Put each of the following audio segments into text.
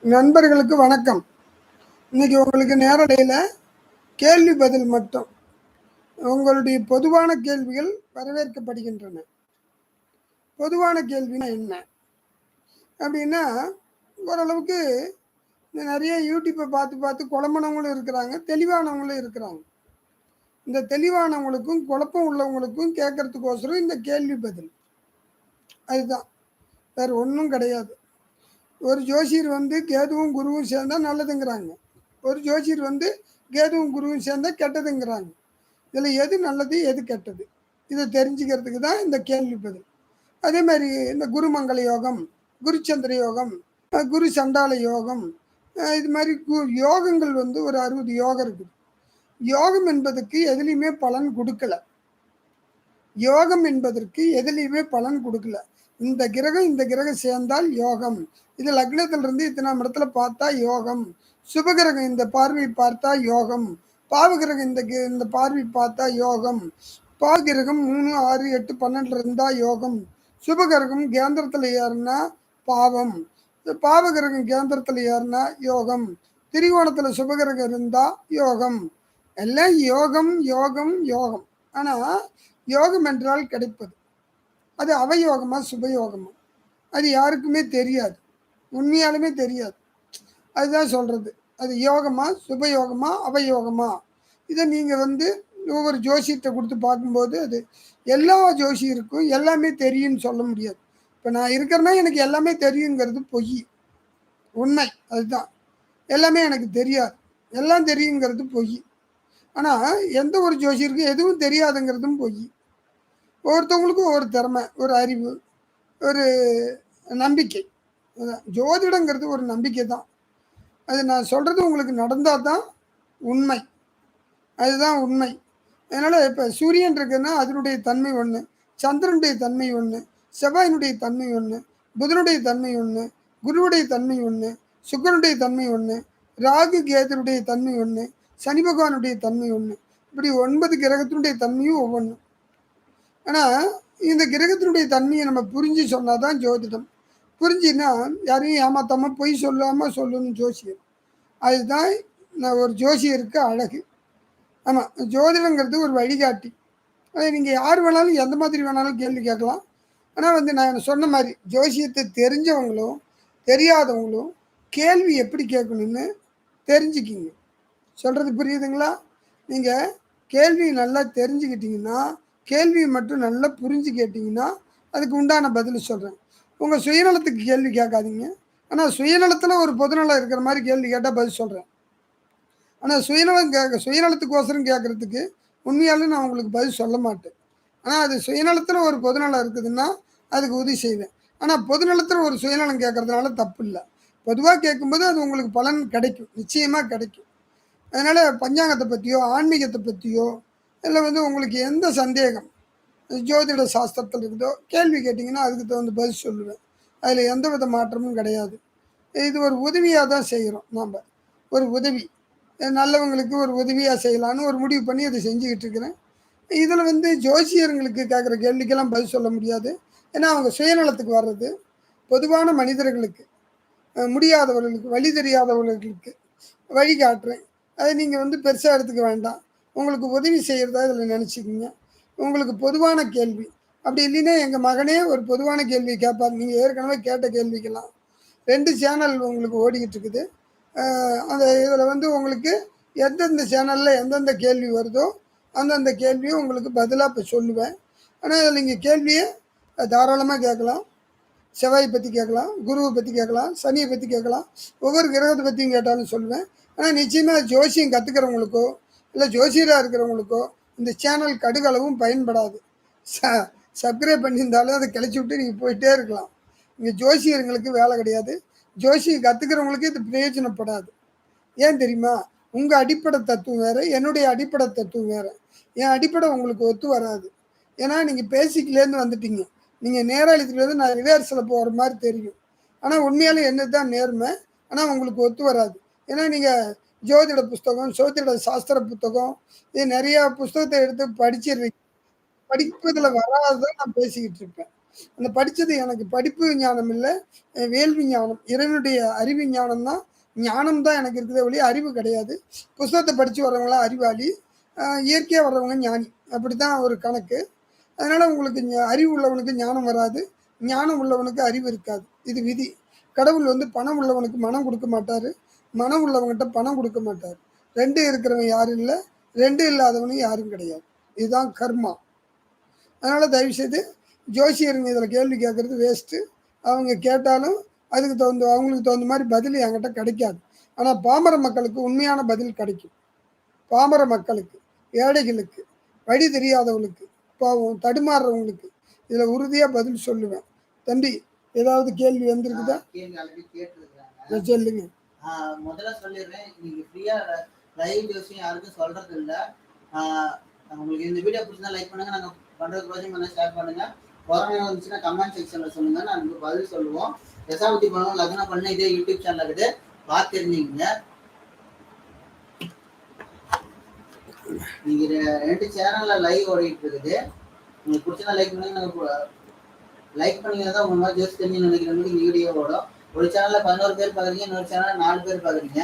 நண்பர்களுக்கு வணக்கம். இன்னைக்கு உங்களுக்கு நேரலையில கேள்வி பதில் மட்டும். உங்களுடைய பொதுவான கேள்விகள் வரவேற்கப்படுகின்றன. பொதுவான கேள்வினா என்ன? அப்படின்னா, ஓரளவுக்கு நிறைய யூடியூப்பை பார்த்து குழம்புனவங்களும் இருக்கிறாங்க, தெளிவானவங்களும் இருக்கிறாங்க. இந்த தெளிவானவங்களுக்கும் குழப்பம் உள்ளவங்களுக்கும் கேட்கறதுக்கோசரம் இந்த கேள்வி பதில். அதுதான், வேற ஒன்றும் கிடையாது. ஒரு ஜோசியர் வந்து கேதுவும் குருவும் சேர்ந்தா நல்லதுங்கிறாங்க. ஒரு ஜோசியர் வந்து கேதுவும் குருவும் சேர்ந்தா கெட்டதுங்கிறாங்க. இதில் எது நல்லது எது கெட்டது இதை தெரிஞ்சுக்கிறதுக்கு தான் இந்த கேள்வி பதில். அதே மாதிரி இந்த குருமங்கள யோகம், குருச்சந்திர யோகம், குரு சண்டால யோகம், இது மாதிரி யோகங்கள் வந்து ஒரு 60 யோகம் இருக்குது. யோகம் என்பதற்கு எதுலையுமே பலன் கொடுக்கல. யோகம் என்பதற்கு எதுலையுமே பலன் கொடுக்கல. இந்த கிரகம் சேர்ந்தால் யோகம், இது லக்னத்திலிருந்து இத்தனாம் இடத்துல பார்த்தா யோகம், சுபகிரகம் இந்த பார்வை பார்த்தா யோகம், பாவகிரகம் இந்த பார்வை பார்த்தா யோகம், பாவகிரகம் 3, 6, 8, 12 இருந்தா யோகம், சுபகிரகம் கேந்திரத்தில் ஏறினா பாவம், பாவகிரகம் கேந்திரத்தில் ஏறினா யோகம், திரிகோணத்தில் சுபகிரகம் இருந்தா யோகம். எல்லாம் யோகம் யோகம் யோகம். ஆனால் யோகம் என்றால் கிடைப்பது அது அவயோகமா சுபயோகமா அது யாருக்குமே தெரியாது, உண்மையாலுமே தெரியாது. அதுதான் சொல்றது, அது யோகமா சுபயோகமா அவயோகமா இதை நீங்க வந்து ஒவ்வொரு ஜோசியத்தை கொடுத்து பார்க்கும்போது அது எல்லா ஜோசியருக்கும் எல்லாமே தெரியும்னு சொல்ல முடியாது. இப்போ நான் இருக்கிறேன்னா எனக்கு எல்லாமே தெரியுங்கிறது பொய். உண்மை அதுதான், எல்லாமே எனக்கு தெரியாது, எல்லாம் தெரியுங்கிறது பொய். ஆனால் எந்த ஒரு ஜோசியருக்கும் எதுவும் தெரியாதுங்கிறதும் பொய். ஒவ்வொருத்தவங்களுக்கும் ஒவ்வொரு திறமை, ஒரு அறிவு, ஒரு நம்பிக்கை. ஜோதிடங்கிறது ஒரு நம்பிக்கை தான். அது நான் சொல்கிறது உங்களுக்கு நடந்தால் தான் உண்மை, அதுதான் உண்மை. அதனால் இப்போ சூரியன் இருக்குன்னா அதனுடைய தன்மை ஒன்று, சந்திரனுடைய தன்மை ஒன்று, செவ்வாயினுடைய தன்மை ஒன்று, புதனுடைய தன்மை ஒன்று, குருவுடைய தன்மை ஒன்று, சுக்கரனுடைய தன்மை ஒன்று, ராகு கேதுனுடைய தன்மை ஒன்று, சனி பகவானுடைய தன்மை ஒன்று. இப்படி 9 கிரகத்தினுடைய தன்மையும் ஒவ்வொன்று. ஆனால் இந்த கிரகத்தினுடைய தன்மையை நம்ம புரிஞ்சு சொன்னால் தான் ஜோதிடம். புரிஞ்சுன்னா யாரையும் ஏமாத்தாமல் பொய் சொல்லாமல் சொல்லணும் ஜோசியர். அதுதான் நான் ஒரு ஜோசியருக்கு அழகு. ஆமாம், ஜோதிடங்கிறது ஒரு வழிகாட்டி. அதை நீங்கள் யார் வேணாலும் எந்த மாதிரி வேணாலும் கேள்வி கேட்கலாம். ஆனால் வந்து நான் சொன்ன மாதிரி ஜோசியத்தை தெரிஞ்சவங்களும் தெரியாதவங்களும் கேள்வி எப்படி கேட்கணும்னு தெரிஞ்சுக்கிங்க. சொல்கிறது புரியுதுங்களா? நீங்கள் கேள்வி நல்லா தெரிஞ்சுக்கிட்டீங்கன்னா, கேள்வியை மட்டும் நல்லா புரிஞ்சு கேட்டிங்கன்னா அதுக்கு உண்டான பதில் சொல்கிறேன். உங்கள் சுயநலத்துக்கு கேள்வி கேட்காதீங்க. ஆனால் சுயநலத்தில் ஒரு பொதுநலம் இருக்கிற மாதிரி கேள்வி கேட்டால் பதில் சொல்கிறேன். ஆனால் சுயநலத்துக்கோசரம் கேட்குறதுக்கு உண்மையாலும் நான் உங்களுக்கு பதில் சொல்ல மாட்டேன். ஆனால் அது சுயநலத்தில் ஒரு பொதுநலம் இருக்குதுன்னா அதுக்கு உதவி செய்வேன். ஆனால் பொதுநலத்தில் ஒரு சுயநலம் கேட்குறதுனால தப்பு இல்லை. பொதுவாக கேட்கும்போது அது உங்களுக்கு பலன் கிடைக்கும், நிச்சயமாக கிடைக்கும். அதனால் பஞ்சாங்கத்தை பற்றியோ ஆன்மீகத்தை பற்றியோ இல்லை வந்து உங்களுக்கு எந்த சந்தேகம் ஜோதிட சாஸ்திரத்தில் இருக்குதோ கேள்வி கேட்டிங்கன்னா அதுக்கு தகுந்த பதில் சொல்லுவேன். அதில் எந்த வித மாற்றமும் கிடையாது. இது ஒரு உதவியாக தான் செய்கிறோம். நாம் ஒரு உதவி, நல்லவங்களுக்கு ஒரு உதவியாக செய்யலான்னு ஒரு முடிவு பண்ணி அதை செஞ்சுக்கிட்டு இருக்கிறேன். இதில் வந்து ஜோசியர்களுக்கு கேட்குற கேள்விக்கெல்லாம் பதில் சொல்ல முடியாது. ஏன்னா அவங்க சுயநலத்துக்கு வர்றது. பொதுவான மனிதர்களுக்கு, முடியாதவர்களுக்கு, வழி தெரியாதவர்களுக்கு வழி காட்டுறேன். அதை நீங்கள் வந்து பெருசாக எடுத்துக்க வேண்டாம். உங்களுக்கு உதவி செய்கிறதா இதில் நினச்சிக்கிங்க. உங்களுக்கு பொதுவான கேள்வி அப்படி இல்லைன்னா எங்கள் மகனே ஒரு பொதுவான கேள்வி கேட்பார். நீங்கள் ஏற்கனவே கேட்ட கேள்விக்கெல்லாம் 2 சேனல் உங்களுக்கு ஓடிக்கிட்டு இருக்குது. அந்த இதில் வந்து உங்களுக்கு எந்தெந்த சேனலில் எந்தெந்த கேள்வி வருதோ அந்தந்த கேள்வியும் உங்களுக்கு பதிலாக இப்போ சொல்லுவேன். ஆனால் இதில் நீங்கள் கேள்வியை தாராளமாக கேட்கலாம். செவ்வாயை பற்றி கேட்கலாம், குருவை பற்றி கேட்கலாம், சனியை பற்றி கேட்கலாம், ஒவ்வொரு கிரகத்தை பற்றியும் கேட்டாலும் சொல்லுவேன். ஆனால் நிச்சயமாக ஜோசியம் கற்றுக்கிறவங்களுக்கோ இல்லை ஜோசியராக இருக்கிறவங்களுக்கோ இந்த சேனல் கடுகளவும் பயன்படாது. சப்ஸ்கிரைப் பண்ணியிருந்தாலும் அதை கிளச்சி விட்டு நீங்கள் போயிட்டே இருக்கலாம். இங்கே ஜோசியர்களுக்கு வேலை கிடையாது. ஜோசியம் கற்றுக்கிறவங்களுக்கு இது பிரயோஜனப்படாது. ஏன் தெரியுமா? உங்கள் அடிப்படை தத்துவம் வேறு, என்னுடைய அடிப்படை தத்துவம் வேறு. என் அடிப்படை உங்களுக்கு ஒத்து வராது. ஏன்னா நீங்கள் பேசிக்லேருந்து வந்துட்டீங்க. நீங்கள் நேராளித்துலேருந்து நான் ரிவர்ஸில் போகிற மாதிரி தெரியும். ஆனால் உண்மையாலும் என்ன தான் நேர்மை. ஆனால் உங்களுக்கு ஒத்து வராது. ஏன்னா நீங்கள் ஜோதிட புஸ்தகம், சோதிட சாஸ்திர புத்தகம், இது நிறையா புஸ்தகத்தை எடுத்து படிச்சிடுறீங்க. படிப்பதில் வராததான் நான் பேசிக்கிட்டு இருப்பேன். அந்த படித்தது எனக்கு படிப்பு ஞானம் இல்லை, வேள்வி ஞானம், இறைவனுடைய அறிவு ஞானம் தான். ஞானம் தான் எனக்கு இருக்கிறத ஒழிய அறிவு கிடையாது. புஸ்தகத்தை படித்து வர்றவங்களாம் அறிவாளி, இயற்கையாக வர்றவங்க ஞானி, அப்படி தான் ஒரு கணக்கு. அதனால் உங்களுக்கு அறிவு உள்ளவனுக்கு ஞானம் வராது, ஞானம் உள்ளவனுக்கு அறிவு இருக்காது. இது விதி. கடவுள் வந்து பணம் உள்ளவனுக்கு மனம் கொடுக்க மாட்டார், மனம் உள்ளவங்ககிட்ட பணம் கொடுக்க மாட்டார். ரெண்டு இருக்கிறவன் யாரும் இல்லை, ரெண்டு இல்லாதவனும் யாரும் கிடையாது. இதுதான் கர்மா. அதனால் தயவுசெய்து ஜோசியருங்க இதில் கேள்வி கேட்குறது வேஸ்ட்டு. அவங்க கேட்டாலும் அதுக்கு தகுந்த அவங்களுக்கு தகுந்த மாதிரி பதில் என்கிட்ட கிடைக்காது. ஆனால் பாமர மக்களுக்கு உண்மையான பதில் கிடைக்கும். பாமர மக்களுக்கு, ஏழைகளுக்கு, வழி தெரியாதவங்களுக்கு, பாவம் தடுமாறுறவங்களுக்கு இதில் உறுதியாக பதில் சொல்லுவேன். தம்பி, ஏதாவது கேள்வி வந்திருக்குதா? சொல்லுங்க. முதல்ல சொல்லிடுறேன், நீங்க ஃப்ரீயா லைவ் ஜோசியம் யாருக்கும் சொல்றது இல்லை. உங்களுக்கு இந்த வீடியோ பிடிச்சா லைக் பண்ணுங்க, நாங்கள் பண்றது ப்ரோஜனம் பண்ண ஷேர் பண்ணுங்க. கொரோனா வந்துச்சுன்னா கமெண்ட் செக்ஷன்ல சொல்லுங்க, நாங்கள் பதில் சொல்லுவோம். தசாபதி பண்ணணும், லக்னம் பண்ண இதே யூடியூப் சேனல் இருக்குது, பார்த்து தெரிஞ்சுங்க. நீங்க 2 சேனல்ல லைவ் ஓடிட்டு இருக்குது. உங்களுக்கு பிடிச்சதா லைக் பண்ணுங்க, நாங்கள் லைக் பண்ணீங்கன்னா தான் உங்க மாதிரி ஜோசி தெரிஞ்சு நினைக்கிறவங்களுக்கு இந்த வீடியோ ஓடும். ஒரு சேனல்ல 11 பேர் பாக்குறீங்க, இன்னொரு சேனல்ல 4 பேர் பாக்குறீங்க.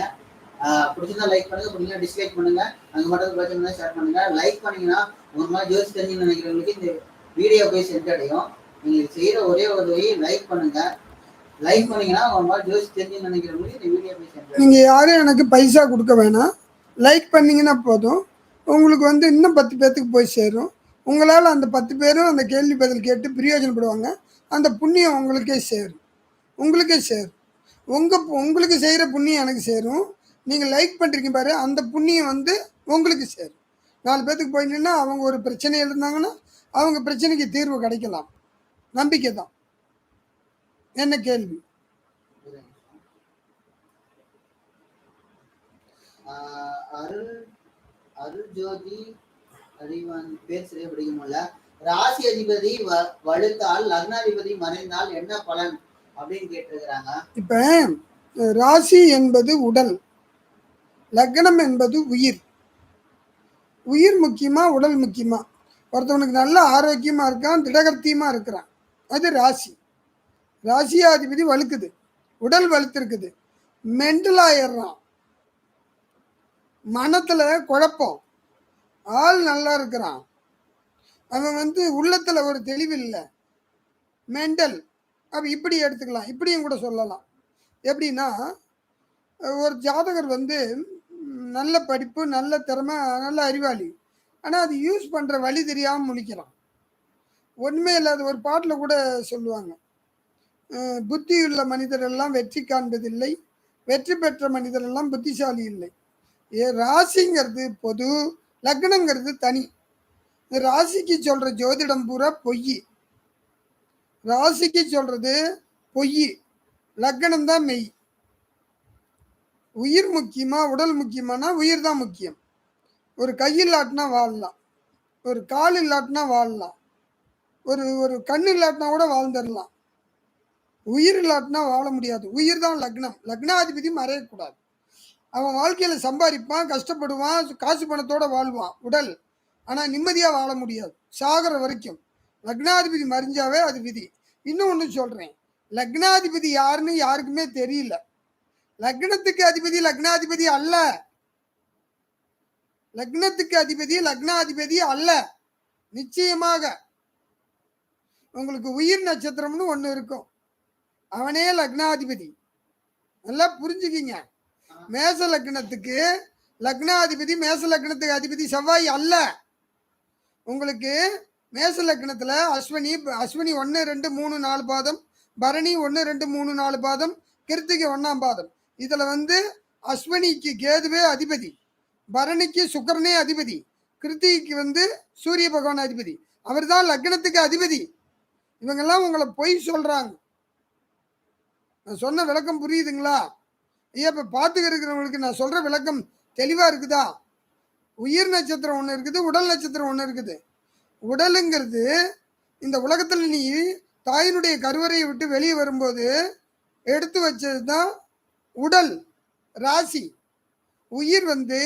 பிடிச்சதா லைக் பண்ணுங்க, பிடிச்சா டிஸ்லைக் பண்ணுங்க, அங்க மட்டும் பிடிச்சா ஷேர் பண்ணுங்க. லைக் பண்ணீங்கன்னா உங்க மாதிரி ஜோசி தெரிஞ்சு நினைக்கிறவங்களுக்கு இந்த வீடியோ போய் சென்றடையும். நீங்க செய்யற ஒரே ஒரு வழி லைக் பண்ணுங்க. லைக் பண்ணீங்கன்னா உங்க மாதிரி ஜோசி தெரிஞ்சு நினைக்கிறவங்களுக்கு இந்த வீடியோ போய் சென்றடையும். நீங்க யாரும் எனக்கு பைசா கொடுக்க வேணாம், லைக் பண்ணீங்கன்னா போதும். உங்களுக்கு வந்து இன்னும் 10 பேர்த்துக்கு போய் சேரும். உங்களால் அந்த 10 பேரும் அந்த கேள்வி பதில் கேட்டு பிரயோஜனப்படுவாங்க. அந்த புண்ணியம் உங்களுக்கே சேரும், உங்களுக்கே சேரும். உங்களுக்கு செய்கிற புண்ணியம் எனக்கு சேரும். நீங்கள் லைக் பண்ணுறீங்க பாரு, அந்த புண்ணியம் வந்து உங்களுக்கு சேரும். 4 பேர்த்துக்கு போய் நின்னா அவங்க ஒரு பிரச்சனை இருந்தாங்கன்னா அவங்க பிரச்சனைக்கு தீர்வு கிடைக்கலாம். நம்பிக்கை தான். என்ன கேள்வி? அருள் ஜோதி அறிவான் பேர் சரியா படிக்க முடியல. ராசி அதிபதி வலுத்தால் லக்னாதிபதி மறைந்தால் என்ன பலன் அப்படின்னு கேட்டிருக்கிறாங்க. இப்ப ராசி என்பது உடல், லக்னம் என்பது உயிர். உயிர் முக்கியமா, உடல் முக்கியமா? ஒருத்தவனுக்கு நல்ல ஆரோக்கியமா இருக்கான், திடகர்த்தியமா இருக்கிறான், அது ராசி. ராசியாதிபதி வலுக்குது, உடல் வலுத்திருக்குது, மென்டல் ஆயிடுறான், மனத்துல குழப்பம், ஆள் நல்லா இருக்கிறான், அவன் வந்து உள்ளத்துல ஒரு தெளிவில்லை, மென்டல். அப்ப இப்படி எடுத்துக்கலாம், இப்படியும் கூட சொல்லலாம். எப்படின்னா, ஒரு ஜாதகர் வந்து நல்ல படிப்பு, நல்ல திறமை, நல்ல அறிவாளி, ஆனால் அது யூஸ் பண்ணுற வழி தெரியாமல் முழிக்கிறான். ஒன்றுமே இல்லாத ஒரு பாட்டில் கூட சொல்லுவாங்க, புத்தியுள்ள மனிதரெல்லாம் வெற்றி காண்பதில்லை, வெற்றி பெற்ற மனிதரெல்லாம் புத்திசாலி இல்லை. ராசிங்கிறது பொது, லக்னங்கிறது தனி. ராசிக்கு சொல்கிற ஜோதிடம் பூரா பொய். ராசிக்கு சொல்கிறது பொய், லக்னம் தான் மெய். உயிர் முக்கியமா, உடல் முக்கியமானா உயிர் தான் முக்கியம். ஒரு கை இல்லாட்டினா வாழலாம், ஒரு கால் இல்லாட்டினா வாழலாம், ஒரு கண் இல்லாட்டினா கூட வாழ்ந்துடலாம். உயிர் இல்லாட்டினா வாழ முடியாது. உயிர் தான் லக்னம். லக்னாதிபதி மறையக்கூடாது. அவன் வாழ்க்கையில் சம்பாதிப்பான், கஷ்டப்படுவான், காசு பணத்தோட வாழ்வான் உடல், ஆனால் நிம்மதியாக வாழ முடியாது சாகிற வரைக்கும். லக்னாதிபதி மறைஞ்சாவே அது விதி. இன்னும் ஒன்று சொல்கிறேன், லக்னாதிபதி யாருன்னு யாருக்குமே தெரியல. லக்னத்துக்கு அதிபதி லக்னாதிபதி அல்ல, லக்னத்துக்கு அதிபதி லக்னாதிபதி அல்ல. நிச்சயமாக உங்களுக்கு உயிர் நட்சத்திரம்னு ஒன்று இருக்கும், அவனே லக்னாதிபதி. நல்லா புரிஞ்சுக்கிங்க. மேச லக்னத்துக்கு லக்னாதிபதி, மேச லக்னத்துக்கு அதிபதி செவ்வாய் அல்ல. உங்களுக்கு மேச லக்னத்தில் அஸ்வினி 1, 2, 3, 4 பாதம், பரணி 1, 2, 3, 4 பாதம், கிருத்திகை 1ஆம் பாதம். இதில் வந்து அஸ்வினிக்கு கேதுவே அதிபதி, பரணிக்கு சுக்கரனே அதிபதி, கிருத்திகைக்கு வந்து சூரிய பகவான் அதிபதி. அவர் தான் லக்னத்துக்கு அதிபதி. இவங்கெல்லாம் உங்களை பொய் சொல்றாங்க. நான் சொன்ன விளக்கம் புரியுதுங்களா? ஐயா, இப்போ பார்த்துக்க இருக்கிறவங்களுக்கு நான் சொல்ற விளக்கம் தெளிவா இருக்குதா? உயிர் நட்சத்திரம் ஒன்று இருக்குது, உடல் நட்சத்திரம் ஒன்று இருக்குது. உடலுங்கிறது இந்த உலகத்தில் நீ தாயினுடைய கருவறையை விட்டு வெளியே வரும்போது எடுத்து வச்சது தான் உடல், ராசி. உயிர் வந்து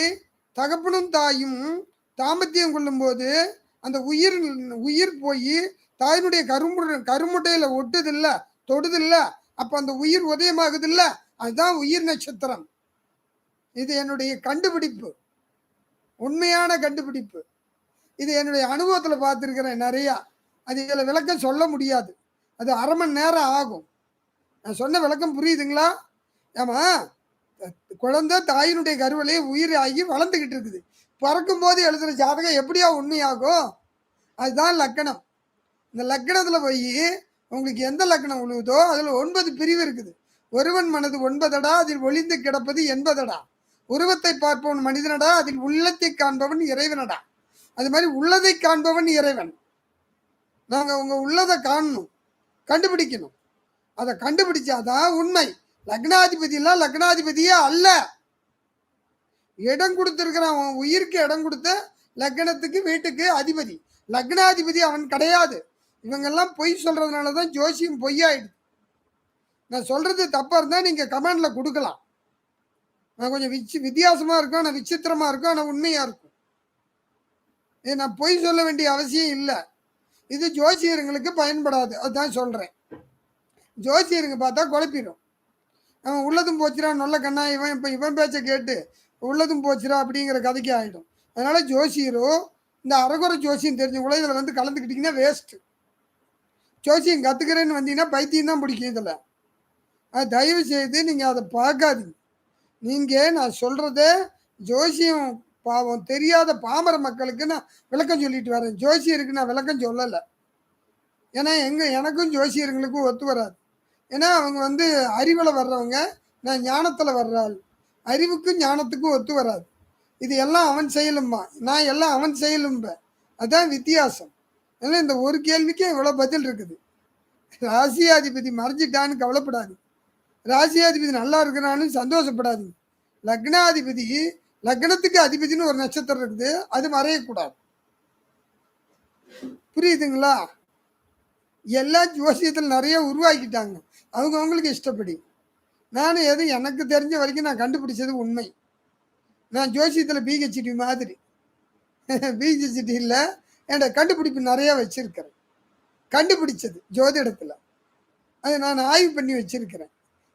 தகப்பனும் தாயும் தாம்பத்தியம் கொள்ளும்போது அந்த உயிர் போய் தாயினுடைய கருமுட்டையில ஒட்டுதில்ல, தொடுதில்ல, அப்ப அந்த உயிர் உதயமாகுது இல்ல, அதுதான் உயிர் நட்சத்திரம். இது என்னுடைய கண்டுபிடிப்பு, உண்மையான கண்டுபிடிப்பு. இது என்னுடைய அனுபவத்துல பார்த்துருக்கிறேன் நிறையா. அது இதில் விளக்கம் சொல்ல முடியாது, அது 1/2 மணி நேரம் ஆகும். நான் சொன்ன விளக்கம் புரியுதுங்களா? ஏமா குழந்தை தாயினுடைய கருவிலே உயிர் ஆகி வளர்ந்துக்கிட்டு இருக்குது. பிறக்கும் போது எழுதுகிற ஜாதகம் எப்படியா உண்மையாகும்? அதுதான் லக்கணம். இந்த லக்கணத்தில் போய் உங்களுக்கு எந்த லக்கணம் உழுவுதோ அதில் 9 பிரிவு இருக்குது. ஒருவன் மனது 9டா, அதில் ஒளிந்து கிடப்பது 80டா. உருவத்தை பார்ப்பவன் மனிதனடா, அதில் உள்ளத்தை காண்பவன் இறைவனடா. அது மாதிரி உள்ளதை காண்பவன் இறைவன். நாங்கள் உங்கள் உள்ளதை காணணும், கண்டுபிடிக்கணும். அதை கண்டுபிடிச்சாதான் உண்மை. லக்னாதிபதியெல்லாம் லக்னாதிபதியே அல்ல. இடம் கொடுத்துருக்கிறான், அவன் உயிருக்கு இடம் கொடுத்த லக்னத்துக்கு வீட்டுக்கு அதிபதி. லக்னாதிபதி அவன் கிடையாது. இவங்கெல்லாம் பொய் சொல்றதுனால தான் ஜோசியம் பொய்யாயிடுது. நான் சொல்றது தப்பா இருந்தா நீங்க கமெண்ட்ல கொடுக்கலாம். நான் கொஞ்சம் வித்தியாசமா இருக்கும், நான் விசித்திரமா இருக்கும், ஆனால் உண்மையா இருக்கும். நான் பொய் சொல்ல வேண்டிய அவசியம் இல்லை. இது ஜோசியருங்களுக்கு பயன்படாது, அதுதான் சொல்றேன். ஜோசியருங்க பார்த்தா குழப்பிடும். அவன் உள்ளதும் போச்சுரா நல்ல கண்ணா, இவன் இப்போ இவன் பேச்சை கேட்டு உள்ளதும் போச்சுரா அப்படிங்கிற கதைக்கு ஆகிடும். அதனால ஜோசியரோ இந்த அரைகுறை ஜோசியம் தெரிஞ்சவங்களோ இதில் வந்து கலந்துக்கிட்டிங்கன்னா வேஸ்ட்டு. ஜோசியம் கற்றுக்கிறேன்னு வந்தீங்கன்னா பைத்தியம் தான் பிடிக்கும். இதில் அது தயவு செய்து நீங்கள் அதை பார்க்காதீங்க. நீங்கள் நான் சொல்கிறத ஜோசியம் பாவம் தெரியாத பாமர மக்களுக்கு நான் விளக்கம் சொல்லிட்டு வரேன். ஜோசியருக்கு நான் விளக்கம் சொல்லலை. ஏன்னா எனக்கும் ஜோசியர்களுக்கும் ஒத்து வராது. ஏன்னா அவங்க வந்து அறிவில் வர்றவங்க, நான் ஞானத்தில் வர்றாள். அறிவுக்கும் ஞானத்துக்கும் ஒத்து வராது. இது எல்லாம் அவன் செயலும்பா, நான் எல்லாம் அவன் செயலும்பேன். அதுதான் வித்தியாசம். அதனால இந்த ஒரு கேள்விக்கே இவ்வளோ பதில் இருக்குது. ராசியாதிபதி மறைஞ்சிட்டான்னு கவலைப்படாது, ராசியாதிபதி நல்லா இருக்கிறான்னு சந்தோஷப்படாது. லக்னாதிபதி, லக்னத்துக்கு அதிபதினு ஒரு நட்சத்திரம் இருக்குது, அது மறையக்கூடாது. புரியுதுங்களா? எல்லா ஜோசியத்தில் நிறைய உருவாக்கிட்டாங்க அவங்களுக்கு இஷ்டப்படி. நானும் எதுவும் எனக்கு தெரிஞ்ச வரைக்கும் நான் கண்டுபிடிச்சது உண்மை. நான் ஜோசியத்தில் பிஹெச்டி மாதிரி பிஹெச்டி இல்லை, என்னோட கண்டுபிடிப்பு நிறையா வச்சிருக்கிறேன். கண்டுபிடிச்சது ஜோதிடத்தில் அது நான் ஆய்வு பண்ணி வச்சிருக்கிறேன்.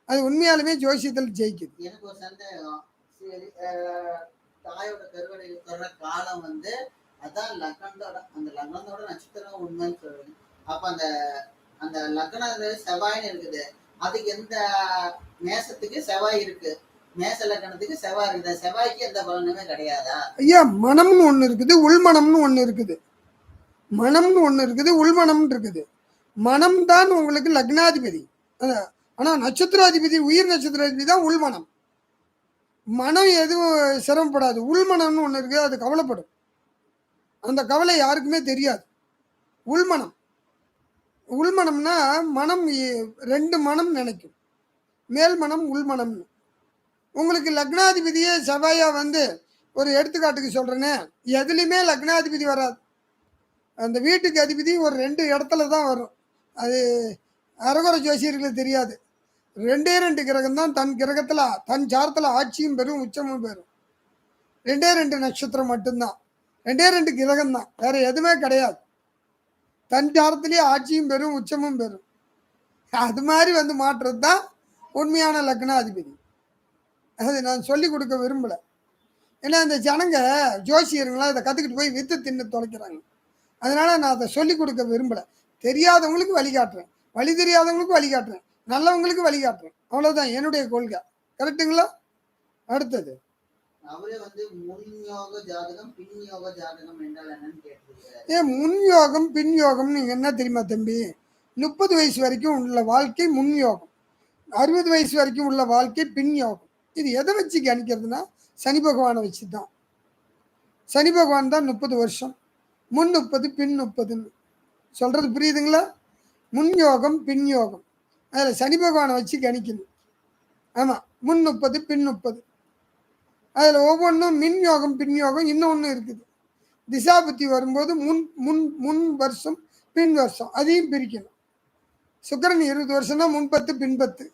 அது உண்மையாலுமே ஜோசியத்தில் ஜெயிக்குது. எனக்கு ஒரு சந்தேகம். சரி, தாயோட கருவறை இருக்கிற காலம் வந்து அதான் லக்னத்தோட, அந்த லக்னத்தோட நட்சத்திரம் உண்மைன்னு சொல்றேன். அப்ப அந்த அந்த லக்னம் செவ்வாய்னு இருக்குது, அதுக்கு எந்த மேசத்துக்கு செவ்வாய் இருக்கு, மேச லக்னத்துக்கு செவ்வாய் இருக்குது, செவ்வாய்க்கு எந்த பலனுமே கிடையாதா? ஐயா, மனம்னு ஒண்ணு இருக்குது, உள்மனம்னு ஒண்ணு இருக்குது. மனம்னு ஒண்ணு இருக்குது, உள்மனம்னு இருக்குது. மனம் தான் உங்களுக்கு லக்னாதிபதி. ஆனா நட்சத்திராதிபதி, உயிர் நட்சத்திராதிபதி தான் உள்மனம். மனம் எதுவும் சிரமப்படாது. உள்மனம்னு ஒண்ணு இருக்குது, அது கவலைப்படும். அந்த கவலை யாருக்குமே தெரியாது. உள்மனம், உள்மனம்னா மனம் 2 மனம் நினைக்கும், மேல் மனம் உள்மனம்னு. உங்களுக்கு லக்னாதிபதியே செவ்வாயா வந்து ஒரு எடுத்துக்காட்டுக்கு சொல்றேன்னு, எதுலையுமே லக்னாதிபதி வராது. அந்த வீட்டுக்கு அதிபதி ஒரு 2 இடத்துல தான் வரும். அது அரகுர ஜோசியர்களுக்கு தெரியாது. 2 கிரகம் தான் தன் கிரகத்துல தன் சாரத்துல ஆட்சியும் பெறும், உச்சமும் பெறும். 2 நட்சத்திரம் மட்டும்தான், 2 கிரகம் தான், வேற எதுவுமே கிடையாது. தன் சாரத்திலேயே ஆட்சியும் பெறும், உச்சமும் பெறும். அது மாதிரி வந்து மாற்றுறது தான் உண்மையான லக்னாதிபதி. அது நான் சொல்லி கொடுக்க விரும்பல. ஏன்னா இந்த ஜனங்க ஜோசியருங்களாம் இதை கற்றுக்கிட்டு போய் வித்து தின்னு தொலைக்கிறாங்க. அதனால நான் அதை சொல்லி கொடுக்க விரும்பல. தெரியாதவங்களுக்கு வழிகாட்டுறேன், வழி தெரியாதவங்களுக்கு வழிகாட்டுறேன், நல்லவங்களுக்கு வழிகாட்டுறேன். அவ்வளவுதான் என்னுடைய கொள்கை. கரெக்டுங்களா? அடுத்தது அவரே வந்து முன்யோக ஜாதகம் பின்யோக ஜாதகம் என்றால் என்னன்னு கேட்டிருக்காரு. முன்யோகம் பின்யோகம் நீங்க என்ன தெரியுமா தம்பி? 30 வயசு வரைக்கும் உள்ள வாழ்க்கை முன்யோகம், 60 வயசு வரைக்கும் உள்ள வாழ்க்கை பின்யோகம். இது எதை வச்சு கணிக்கிறதுனா சனி பகவானை வச்சு தான். சனி பகவான் தான் 30 வருஷம், முன் 30 பின் 30ன்னு சொல்றது புரியுதுங்களா? முன்யோகம் பின்யோகம், அதில் சனி பகவானை வச்சு கணிக்கணும். ஆமாம், முன் 30 பின் 30. அதில் ஒவ்வொன்றும் மின் யோகம் பின் யோகம் இன்னொன்று இருக்குது. திசாபுத்தி வரும்போது முன் வருஷம் பின் வருஷம் அதையும் பிரிக்கணும். சுக்கிரன் 20 வருஷம்னா முன் 10 பின் 10.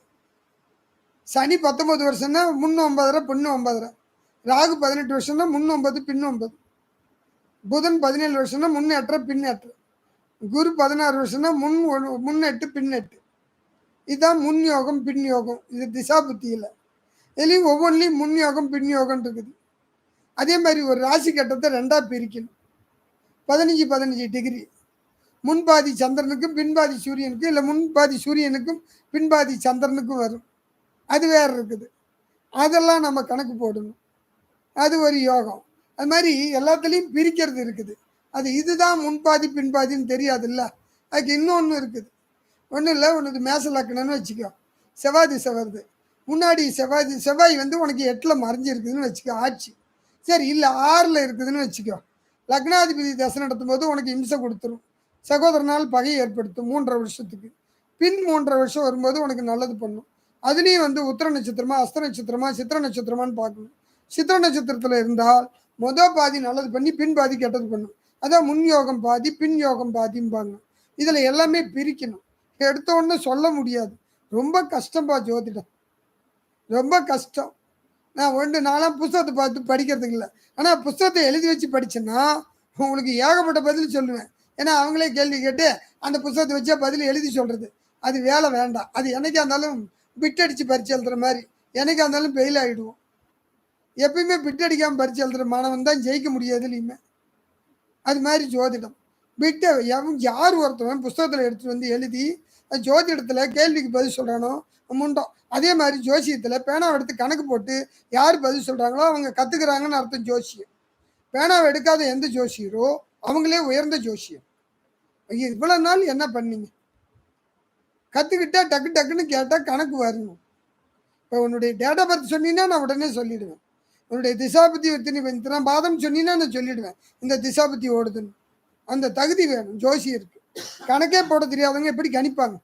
சனி 19 வருஷம்னா முன் 9.5 பின் 9.5. ராகு 18 வருஷம்னா முன் 9 பின் 9. புதன் 17 வருஷம்னா முன் 8 பின் 8. குரு 16 வருஷம்னா முன்னெட்டு பின்னெட்டு. இதுதான் முன் யோகம் பின் யோகம். இது திசா புத்தியில் இதுலேயும் ஒவ்வொன்றிலையும் முன் யோகம் பின் யோகம் இருக்குது. அதே மாதிரி ஒரு ராசி கட்டத்தை 2ஆக பிரிக்கணும். 15 டிகிரி. முன்பாதி சந்திரனுக்கும் பின்பாதி சூரியனுக்கும், இல்லை முன்பாதி சூரியனுக்கும் பின்பாதி சந்திரனுக்கும் வரும். அது வேறு இருக்குது. அதெல்லாம் நம்ம கணக்கு போடணும். அது ஒரு யோகம். அது மாதிரி எல்லாத்துலேயும் பிரிக்கிறது இருக்குது. அது இதுதான் முன்பாதி பின்பாதின்னு தெரியாதுல்ல. அதுக்கு இன்னொன்று இருக்குது. ஒன்றும் இல்லை, உனக்கு மேச லக்கணம்னு வச்சுக்கோ, செவ்வாய் திசை வருது. முன்னாடி செவ்வாய் வந்து உனக்கு 8ல் மறைஞ்சிருக்குதுன்னு வச்சுக்கோ, ஆட்சி. சரி, இல்லை 6ல் இருக்குதுன்னு வச்சுக்கோ, லக்னாதிபதி தசை நடத்தும் போது உனக்கு இம்சை கொடுத்துரும். சகோதரனால் பகை ஏற்படுத்தும் 3.5 வருஷத்துக்கு. பின் 3.5 வருஷம் வரும்போது உனக்கு நல்லது பண்ணும். அதுலேயும் வந்து உத்திர நட்சத்திரமா அஸ்த நட்சத்திரமா சித்திர நட்சத்திரமான்னு பார்க்கணும். சித்திர நட்சத்திரத்தில் இருந்தால் பாதி நல்லது பண்ணி பின் பாதி கெட்டது பண்ணும். அதான் முன் யோகம் பாதி பின் யோகம் பாதிம்பாங்க. இதில் எல்லாமே பிரிக்கணும். எடுத்த உடனே சொல்ல முடியாது. ரொம்ப கஷ்டம்பா ஜோதிடம், ரொம்ப கஷ்டம். நான்லாம் புஸ்தகத்தை பார்த்து படிக்கிறதுக்கு இல்லை. ஆனால் புஸ்தகத்தை எழுதி வச்சு படித்தேன்னா உங்களுக்கு ஏகப்பட்ட பதில் சொல்லுவேன். ஏன்னா அவங்களே கேள்வி கேட்டு அந்த புஸ்தகத்தை வச்சா பதில் எழுதி சொல்கிறது. அது வேலை வேண்டாம். அது என்னைக்கா இருந்தாலும் பிட்டடிச்சு பரிச்சு எழுதுற மாதிரி, என்னைக்கா இருந்தாலும் ஃபெயில் ஆகிடுவோம். எப்பயுமே பிட்டடிக்காமல் பரிச்சு எழுதுற மாணவன் தான் ஜெயிக்க முடியாது இல்லையுமே. அது மாதிரி ஜோதிடம் பிட்டை யார் ஒருத்தவன் புஸ்தகத்தில் எடுத்துகிட்டு வந்து எழுதி ஜோதிடத்தில் கேள்விக்கு பதில் சொல்கிறானோ முண்டோம். அதே மாதிரி ஜோசியத்தில் பேனாவை எடுத்து கணக்கு போட்டு யார் பதில் சொல்கிறாங்களோ அவங்க கற்றுக்குறாங்கன்னு அர்த்தம். ஜோசியம் பேனாவை எடுக்காத எந்த ஜோசியரோ அவங்களே உயர்ந்த ஜோசியம். இவ்வளோ நாள் என்ன பண்ணீங்க? கற்றுக்கிட்டா டக்கு டக்குன்னு கேட்டால் கணக்கு வரணும். இப்போ உன்னுடைய டேட்டா பர்த் சொன்னீங்கன்னா நான் உடனே சொல்லிவிடுவேன். உன்னுடைய திசாபுத்தி இத்தனை பாதம் சொன்னீங்கன்னா நான் சொல்லிவிடுவேன் இந்த திசாபுத்தி ஓடுதுன்னு. அந்த தகுதி வேணும் ஜோசியருக்கு. கணக்கே போட தெரியாதவங்க எப்படி கணிப்பாங்க?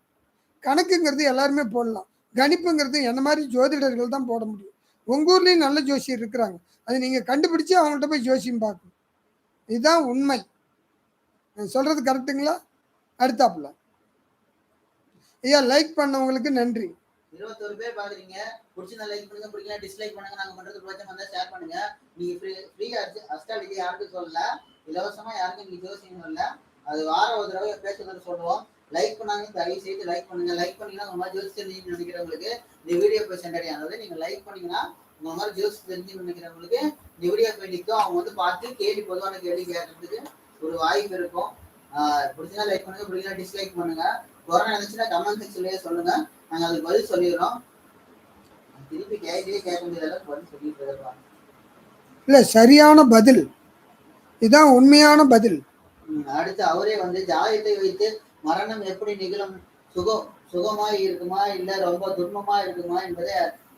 கணக்குங்கிறது எல்லாருமே போடலாம், கணிப்புங்கிறது என்ன மாதிரி ஜோதிடர்கள் தான் போட முடியும். உங்கள் ஊர்லேயும் நல்ல ஜோசியர் இருக்கிறாங்க. அதை நீங்கள் கண்டுபிடிச்சி அவங்கள்ட்ட போய் ஜோசியம் பார்க்கணும். இதுதான் உண்மை. சொல்கிறது கரெக்டுங்களா? அடுத்தாப்புல ஐயா லைக் பண்ணவங்களுக்கு நன்றி. 21 பேர் பாக்குறீங்க. பிடிச்சா லைக் பண்ணுங்க, பிடிக்கல டிஸ்லைக் பண்ணுங்க. நாங்க பண்றது பிடிச்சா வந்தா ஷேர் பண்ணுங்க. நீங்க ஃப்ரீயா அஸ்ட்ராலஜி யாருக்கும் சொல்லல, இலவசமா யாருக்கும் நீங்க ஜோசியம் சொல்லல. அது வார ஒரு தடவை பேசுறது சொல்லுவோம். லைக் பண்ணாங்க, தயவு செய்து லைக் பண்ணுங்க. லைக் பண்ணீங்கன்னா உங்க மாதிரி ஜோசி தெரிஞ்சு நினைக்கிறவங்களுக்கு இந்த வீடியோ போய் சென்றடையானது. நீங்க லைக் பண்ணீங்கன்னா உங்க மாதிரி ஜோசி தெரிஞ்சு நினைக்கிறவங்களுக்கு இந்த வீடியோ போய் நிற்கும். அவங்க வந்து பார்த்து கேள்வி, பொதுவான கேள்வி கேட்கறதுக்கு ஒரு வாய்ப்பு இருக்கும். பிடிச்சா லைக் பண்ணுங்க, பிடிக்கல டிஸ்லைக் பண்ணுங்க. கொரோனா இருந்துச்சுன்னா கமெண்ட் செக்ஷன்லயே சொல்லுங்க, நாங்க அதுக்கு பதில் சொல்லிடுறோம். திருப்பி கேட்க முடியாத பதில் சொல்லிட்டு இருக்கோம். இல்ல, சரியான பதில் இதுதான், உண்மையான பதில். அடுத்து அவரே வந்து ஜாதகத்தை வைத்து மரணம் எப்படி நிகழும், சுகமாய் இருக்குமா இல்ல ரொம்ப துன்பமா இருக்குமா என்பதை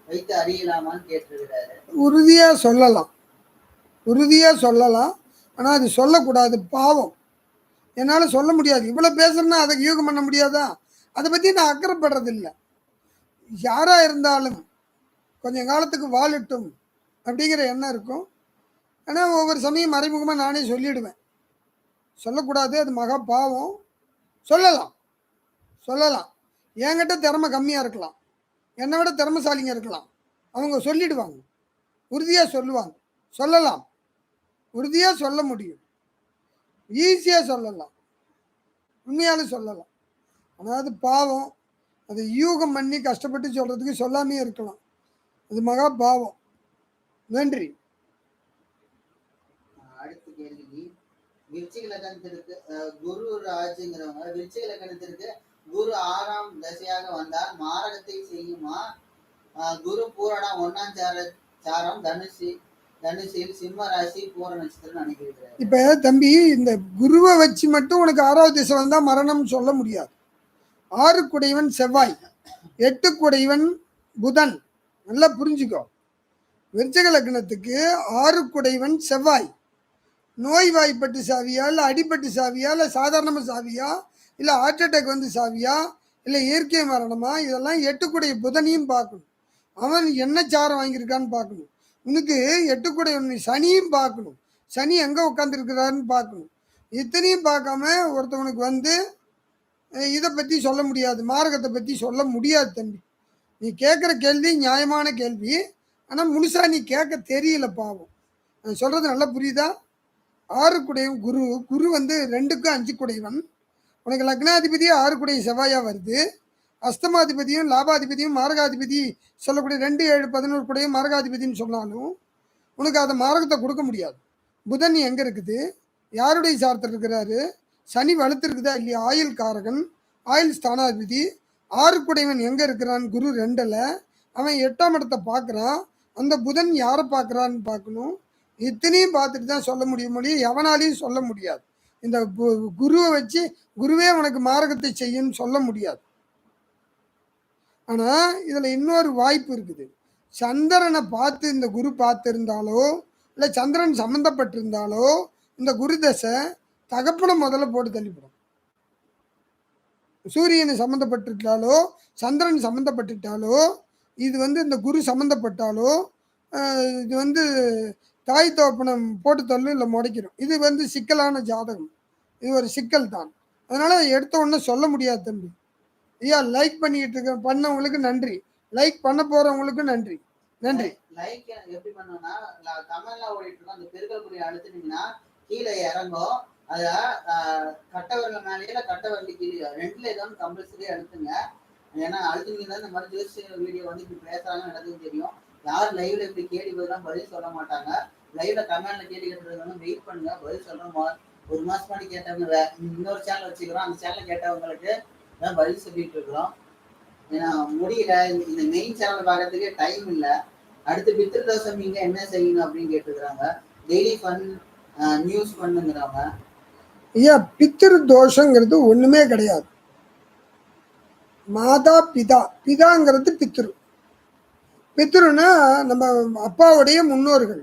வைத்து அறியலாமான்னு கேட்டிருக்கிறாரு. உறுதியா சொல்லலாம். ஆனா அது சொல்லக்கூடாது, பாவம். என்னால சொல்ல முடியாது. இவ்வளவு பேசுறேன்னா அதை யூகம் பண்ண முடியாதா? அதை பத்தி நான் அக்கறைப்படுறது இல்லை. யாரா இருந்தாலும் கொஞ்ச காலத்துக்கு வாழட்டும் அப்படிங்கிற எண்ணம் இருக்கும். ஆனா ஒவ்வொரு சமயம் மறைமுகமா நானே சொல்லிடுவேன். சொல்லக்கூடாது, அது மகா பாவம். சொல்லலாம். என்கிட்ட திறமை கம்மியாக இருக்கலாம், என்னை விட திறமைசாலிங்க இருக்கலாம். அவங்க சொல்லிடுவாங்க, உறுதியாக சொல்லுவாங்க. சொல்லலாம், உறுதியாக சொல்ல முடியும், ஈஸியாக சொல்லலாம், உண்மையாலும் சொல்லலாம். ஆனால் அது பாவம். அது யூகம் பண்ணி கஷ்டப்பட்டு சொல்கிறதுக்கு சொல்லாமே இருக்கலாம். அது மகா பாவம். நன்றி. அடுத்த கேள்வி, விருச்சிக லக்னத்திற்கு குரு ராஜுங்கிறவங்க, விருச்சிக லக்னத்திற்கு குரு 6ஆம் தசையாக வந்தால் மாரகத்தை செய்யுமா? குரு பூரணம் 1ஆம் சாரம் தனுசில் சிம்ம ராசி பூர நட்சத்திரம் நினைக்கிறார். இப்ப தம்பி, இந்த குருவை வச்சு மட்டும் உனக்கு 6வது திசை வந்தா மரணம் சொல்ல முடியாது. 6 குடைவன் செவ்வாய், 8 குடைவன் புதன். நல்லா புரிஞ்சுக்கோ. விருச்சிக லக்னத்துக்கு 6 குடைவன் செவ்வாய். நோய் வாய்ப்பட்டு சாவியா, இல்லை அடிப்பட்டு சாவியா, இல்லை சாதாரணமாக சாவியா, இல்லை ஹார்ட் அட்டாக் வந்து சாவியா, இல்லை இயற்கை மரணமா, இதெல்லாம் 8 குடைய புதனையும் பார்க்கணும். அவன் என்ன சாரம் வாங்கியிருக்கான்னு பார்க்கணும். உனக்கு 8 குடைய சனியும் பார்க்கணும். சனி எங்கே உட்காந்துருக்கிறாருன்னு பார்க்கணும். இத்தனையும் பார்க்காம ஒருத்தவனுக்கு வந்து இதை பற்றி சொல்ல முடியாது, மார்க்கத்தை பற்றி சொல்ல முடியாது தம்பி. நீ கேட்குற கேள்வி நியாயமான கேள்வி, ஆனால் முழுசா நீ கேட்க தெரியல, பாவம். நான் சொல்கிறது நல்லா புரியுதா? 6 குடையவன் குரு வந்து 2க்கும் 5 குடையவன். உனக்கு லக்னாதிபதியும் 6 கூடிய செவ்வாயாக வருது, அஷ்டமாதிபதியும் லாபாதிபதியும் மாரகாதிபதி சொல்லக்கூடிய 2, 7, 11 கூடிய மாரகாதிபதினு சொன்னாலும் உனக்கு அந்த மாரகத்தை கொடுக்க முடியாது. புதன் எங்கே இருக்குது, யாருடைய சார்த்தர் இருக்கிறாரு, சனி வலுத்திருக்குதா இல்லையா, ஆயுள் காரகன், ஆயுள் ஸ்தானாதிபதி, 6 கூடையவன் எங்கே இருக்கிறான், குரு 2ல், அவன் 8ஆம் இடத்தை பார்க்குறான். அந்த புதன் யாரை பார்க்குறான்னு பார்க்கணும். இத்தனையும் பார்த்துட்டு தான் சொல்ல முடியும், எவனாலையும் சொல்ல முடியாது. இந்த குருவை வச்சு குருவே உனக்கு மாரகத்தை செய்யும்னு சொல்ல முடியாது. ஆனால் இதில் இன்னொரு வாய்ப்பு இருக்குது. சந்திரனை பார்த்து இந்த குரு பார்த்துருந்தாலோ இல்லை சந்திரன் சம்மந்தப்பட்டிருந்தாலோ இந்த குரு தசை தகப்பனை முதல்ல போட்டு தள்ளிவிடும். சூரியனை சம்மந்தப்பட்டுட்டாலோ சந்திரன் சம்மந்தப்பட்டுட்டாலோ இது இந்த குரு சம்மந்தப்பட்டாலோ இது தாய் தோப்பனம் போட்டு தள்ளும் இல்லை முடைக்கிறோம். இது சிக்கலான ஜாதகம், இது ஒரு சிக்கல் தான். அதனால் எடுத்த உடனே சொல்ல முடியாது தம்பி. ஐயா லைக் பண்ணிக்கிட்டு இருக்க பண்ணவங்களுக்கு நன்றி, லைக் பண்ண போகிறவங்களுக்கு நன்றி. நன்றி. லைக் எப்படி பண்ணோம்னா கமெண்ட்ல ஓடிட்டு இருக்கோம், அந்த பெருக்கல் குறியை அழுத்தினீங்கன்னா கீழே இறங்கும். அத கட்டவரல மேலேயே கட்டவரல கீழே ரெண்டுல ஏதாவது கம்பல்சரி அழுத்துங்க. ஏன்னா அழுத்துனீங்கன்னா இந்த மாதிரி ஜோசிய வீடியோ இப்படி பேசுறாங்கன்னு எனக்கு தெரியும். யார் லைவ்ல இப்படி கேள்வி பதில் சொல்ல மாட்டாங்க. லைவ்ல கமெண்ட்ல கேள்வி கேட்டுருக்காங்க, வெயிட் பண்ணுங்க, பதில் சொல்றோம். ஒரு மாசம் முன்னாடி கேட்டவங்க இன்னொரு சேனல் வச்சுக்கிறோம், அந்த சேனல் கேட்டவங்களுக்கு தான் பதில் சொல்லிட்டு இருக்கிறோம். ஏன்னா முடியல, இந்த மெயின் சேனல் பார்க்கறதுக்கே டைம் இல்லை. அடுத்து பித்திரு தோஷம் நீங்க என்ன செய்யணும் அப்படின்னு கேட்டுக்கிறாங்க. டெய்லி ஃபன் நியூஸ் பண்ணுங்கிறாங்க. ஐயா பித்திரு தோஷங்கிறது ஒண்ணுமே கிடையாது. மாதா பிதா, பிதாங்கிறது பித்ரு. பித்ருன்னா நம்ம அப்பாவுடைய முன்னோர்கள்.